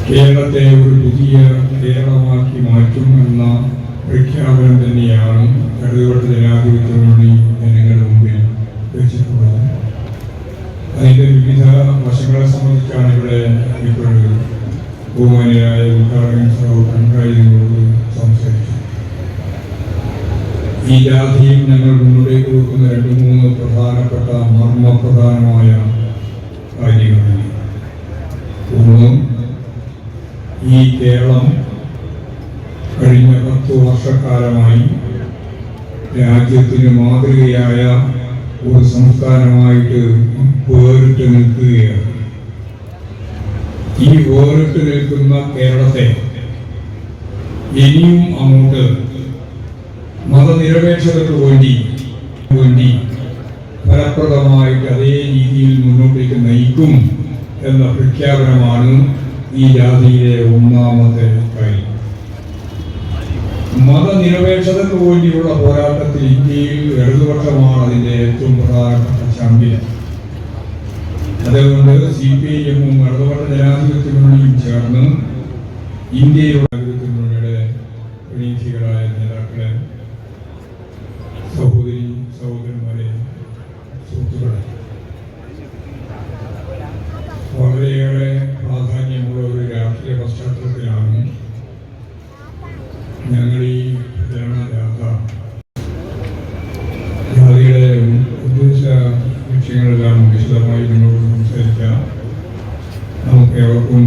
കേരളത്തെ ഒരു പുതിയ കേരളമാക്കി മാറ്റും എന്ന പ്രഖ്യാപനം തന്നെയാണ് ഇടതുപക്ഷ ജനാധിപത്യ മുന്നണി ജനങ്ങളുടെ മുമ്പിൽ വെച്ചിട്ടുള്ളത്. അതിൻ്റെ വിവിധ വശങ്ങളെ സംബന്ധിച്ചാണ് ഇവിടെ ഇപ്പോൾ ബഹുമാന്യരായ ഉദ്ഘാടകൻ കൺകാര്യങ്ങളോട് സംസാരിച്ചു. ഈ ജാഥയിൽ ഞങ്ങൾ മുന്നോട്ടേക്ക് വെക്കുന്ന 2-3 പ്രധാനപ്പെട്ട മർമ്മപ്രധാനമായ കാര്യങ്ങളുണ്ട്. ഒന്ന്, ഈ കേരളം കഴിഞ്ഞ 10 വർഷക്കാലമായി രാജ്യത്തിന് മാതൃകയായ ഒരു സംസ്ഥാനമായിട്ട് വേറിട്ട് നിൽക്കുകയാണ്. ഈ വേറിട്ട് നിൽക്കുന്ന കേരളത്തെ ഇനിയും അങ്ങോട്ട് മതനിരപേക്ഷതയ്ക്ക് വേണ്ടി ഫലപ്രദമായിട്ട് അതേ രീതിയിൽ മുന്നോട്ടേക്ക് നയിക്കും എന്ന പ്രഖ്യാപനമാണ് ഈ ജാഥയിലെ ഒന്നാമത്തെ കാര്യം. മതനിരപേക്ഷതയ്ക്ക് വേണ്ടിയുള്ള പോരാട്ടത്തിൽ ഇന്ത്യയിൽ ഇടതുപക്ഷമാണ് അതിൻ്റെ ഏറ്റവും പ്രധാനപ്പെട്ട ചാമ്പ്യൻ. അതുകൊണ്ട് CPIM-ഉം ഇടതുപക്ഷ ജനാധിപത്യ മുന്നണിയും ചേർന്ന് ഇന്ത്യയിലുള്ള ജനാധിപത്യ മുന്നണിയുടെ പ്രതിനിധികളായ നേതാക്കളെ, സഹോദരന്മാരെ, സുഹൃത്തുക്കളെ, വളരെയേറെ പ്രാധാന്യമുള്ള ഒരു രാഷ്ട്രീയ പശ്ചാത്തലത്തിലാണ് ഞങ്ങൾ ഈ ജാഥയുടെ ഉദ്ദേശ ലക്ഷ്യങ്ങളെല്ലാം വിശദമായി നിങ്ങളോട് സംസാരിക്കാം. നമുക്ക് ഏവർക്കും